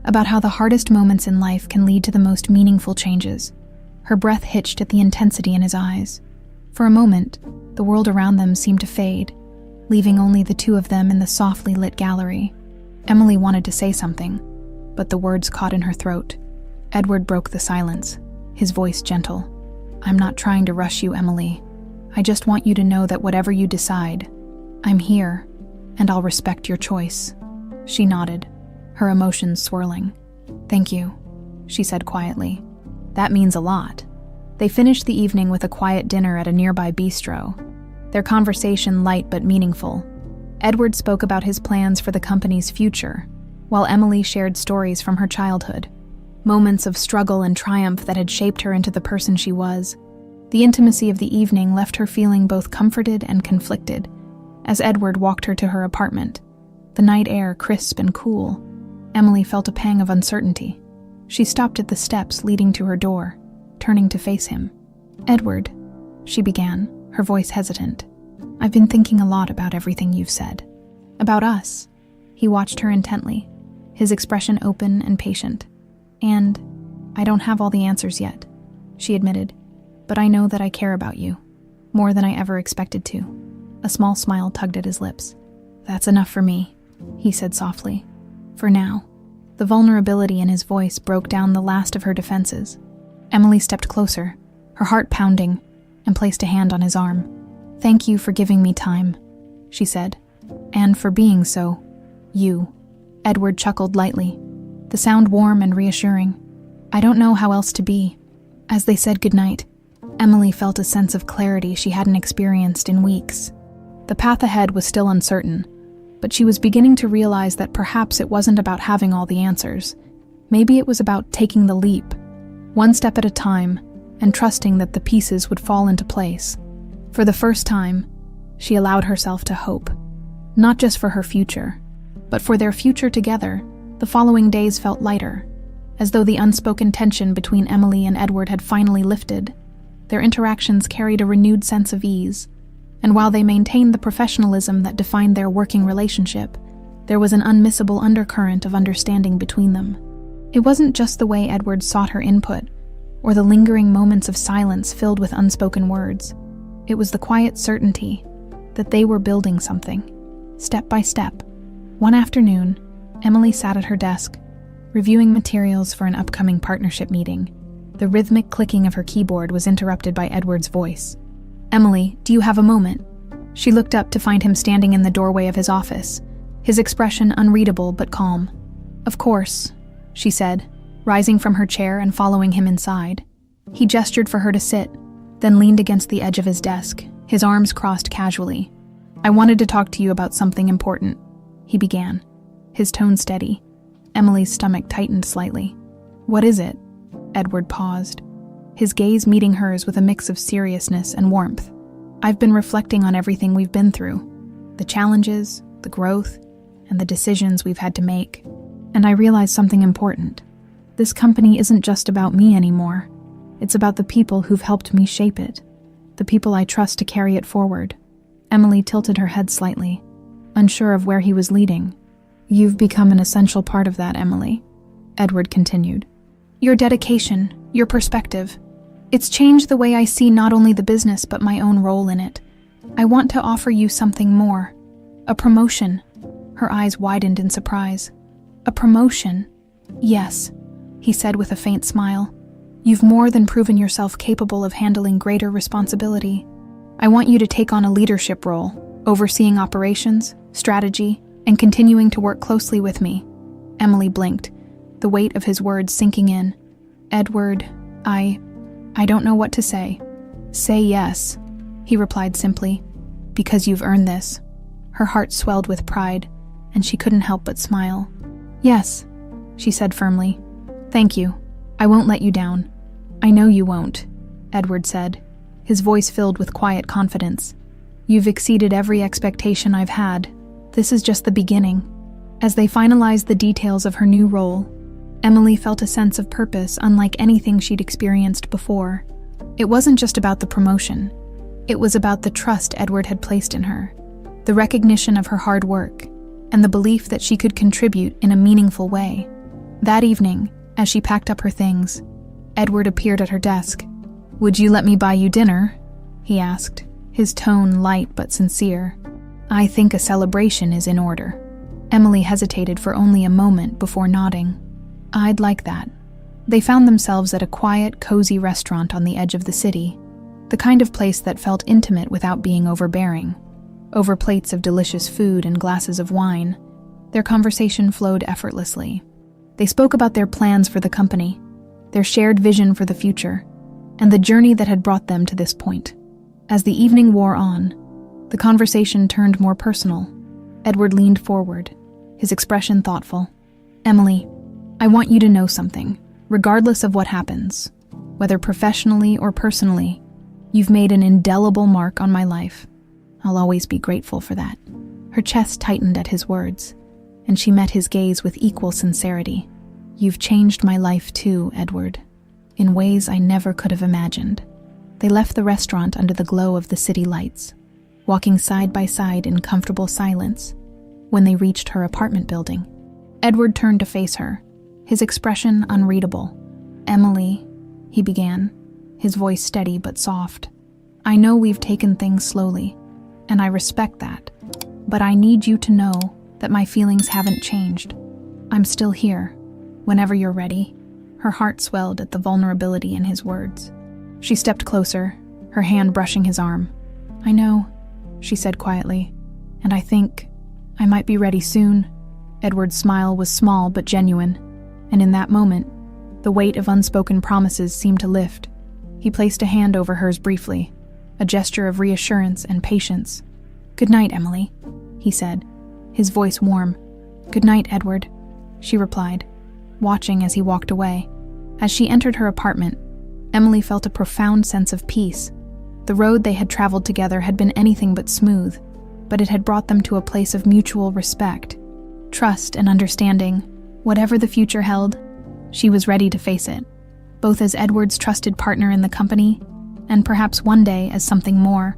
about how the hardest moments in life can lead to the most meaningful changes." Her breath hitched at the intensity in his eyes. For a moment, the world around them seemed to fade, leaving only the two of them in the softly lit gallery. Emily wanted to say something, but the words caught in her throat. Edward broke the silence, his voice gentle. "I'm not trying to rush you, Emily. I just want you to know that whatever you decide, I'm here, and I'll respect your choice." She nodded, her emotions swirling. "Thank you," she said quietly. "That means a lot." They finished the evening with a quiet dinner at a nearby bistro, their conversation light but meaningful. Edward spoke about his plans for the company's future, while Emily shared stories from her childhood, moments of struggle and triumph that had shaped her into the person she was. The intimacy of the evening left her feeling both comforted and conflicted. As Edward walked her to her apartment, the night air crisp and cool, Emily felt a pang of uncertainty. She stopped at the steps leading to her door, turning to face him. "Edward," she began, her voice hesitant, "I've been thinking a lot about everything you've said. About us." He watched her intently, his expression open and patient. "And I don't have all the answers yet," she admitted, "but I know that I care about you, more than I ever expected to." A small smile tugged at his lips. "That's enough for me," he said softly. "For now." The vulnerability in his voice broke down the last of her defenses. Emily stepped closer, her heart pounding, and placed a hand on his arm. "Thank you for giving me time," she said. "And for being so, you." Edward chuckled lightly, the sound warm and reassuring. "I don't know how else to be." As they said goodnight, Emily felt a sense of clarity she hadn't experienced in weeks. The path ahead was still uncertain, but she was beginning to realize that perhaps it wasn't about having all the answers. Maybe it was about taking the leap, one step at a time, and trusting that the pieces would fall into place. For the first time, she allowed herself to hope, not just for her future, but for their future together. The following days felt lighter, as though the unspoken tension between Emily and Edward had finally lifted. Their interactions carried a renewed sense of ease, and while they maintained the professionalism that defined their working relationship, there was an unmissable undercurrent of understanding between them. It wasn't just the way Edward sought her input, or the lingering moments of silence filled with unspoken words. It was the quiet certainty that they were building something, step by step. One afternoon, Emily sat at her desk, reviewing materials for an upcoming partnership meeting. The rhythmic clicking of her keyboard was interrupted by Edward's voice. "Emily, do you have a moment?" She looked up to find him standing in the doorway of his office, his expression unreadable but calm. "Of course," she said, rising from her chair and following him inside. He gestured for her to sit, then leaned against the edge of his desk, his arms crossed casually. "I wanted to talk to you about something important," he began, his tone steady. Emily's stomach tightened slightly. "What is it?" Edward paused, his gaze meeting hers with a mix of seriousness and warmth. "I've been reflecting on everything we've been through, the challenges, the growth, and the decisions we've had to make. And I realized something important. This company isn't just about me anymore. It's about the people who've helped me shape it, the people I trust to carry it forward." Emily tilted her head slightly, unsure of where he was leading. "You've become an essential part of that, Emily," Edward continued. "Your dedication, your perspective. It's changed the way I see not only the business but my own role in it. I want to offer you something more. A promotion." Her eyes widened in surprise. "A promotion?" "Yes," he said with a faint smile. "You've more than proven yourself capable of handling greater responsibility. I want you to take on a leadership role, overseeing operations, strategy, and continuing to work closely with me." Emily blinked, the weight of his words sinking in. "Edward, I don't know what to say." "Say yes," he replied simply, "because you've earned this." Her heart swelled with pride, and she couldn't help but smile. "Yes," she said firmly. "Thank you. I won't let you down." "I know you won't," Edward said, his voice filled with quiet confidence. "You've exceeded every expectation I've had. This is just the beginning." As they finalized the details of her new role, Emily felt a sense of purpose unlike anything she'd experienced before. It wasn't just about the promotion. It was about the trust Edward had placed in her, the recognition of her hard work, and the belief that she could contribute in a meaningful way. That evening, as she packed up her things, Edward appeared at her desk. "Would you let me buy you dinner?" he asked, his tone light but sincere. "I think a celebration is in order." Emily hesitated for only a moment before nodding. "I'd like that." They found themselves at a quiet, cozy restaurant on the edge of the city, the kind of place that felt intimate without being overbearing. Over plates of delicious food and glasses of wine, their conversation flowed effortlessly. They spoke about their plans for the company, their shared vision for the future, and the journey that had brought them to this point. As the evening wore on, the conversation turned more personal. Edward leaned forward, his expression thoughtful. "Emily, I want you to know something. Regardless of what happens, whether professionally or personally, you've made an indelible mark on my life. I'll always be grateful for that." Her chest tightened at his words, and she met his gaze with equal sincerity. "You've changed my life too, Edward, in ways I never could have imagined." They left the restaurant under the glow of the city lights, walking side by side in comfortable silence. When they reached her apartment building, Edward turned to face her, his expression unreadable. "Emily," he began, his voice steady but soft. "I know we've taken things slowly, and I respect that, but I need you to know that my feelings haven't changed. I'm still here, whenever you're ready." Her heart swelled at the vulnerability in his words. She stepped closer, her hand brushing his arm. "I know," she said quietly, and I think I might be ready soon." Edward's smile was small but genuine, and in that moment, the weight of unspoken promises seemed to lift. He placed a hand over hers briefly, a gesture of reassurance and patience. "Good night, Emily," he said, his voice warm. "Good night, Edward," she replied, watching as he walked away. As she entered her apartment, Emily felt a profound sense of peace. The road they had traveled together had been anything but smooth, but it had brought them to a place of mutual respect, trust, and understanding. Whatever the future held, she was ready to face it, both as Edward's trusted partner in the company, and perhaps one day as something more,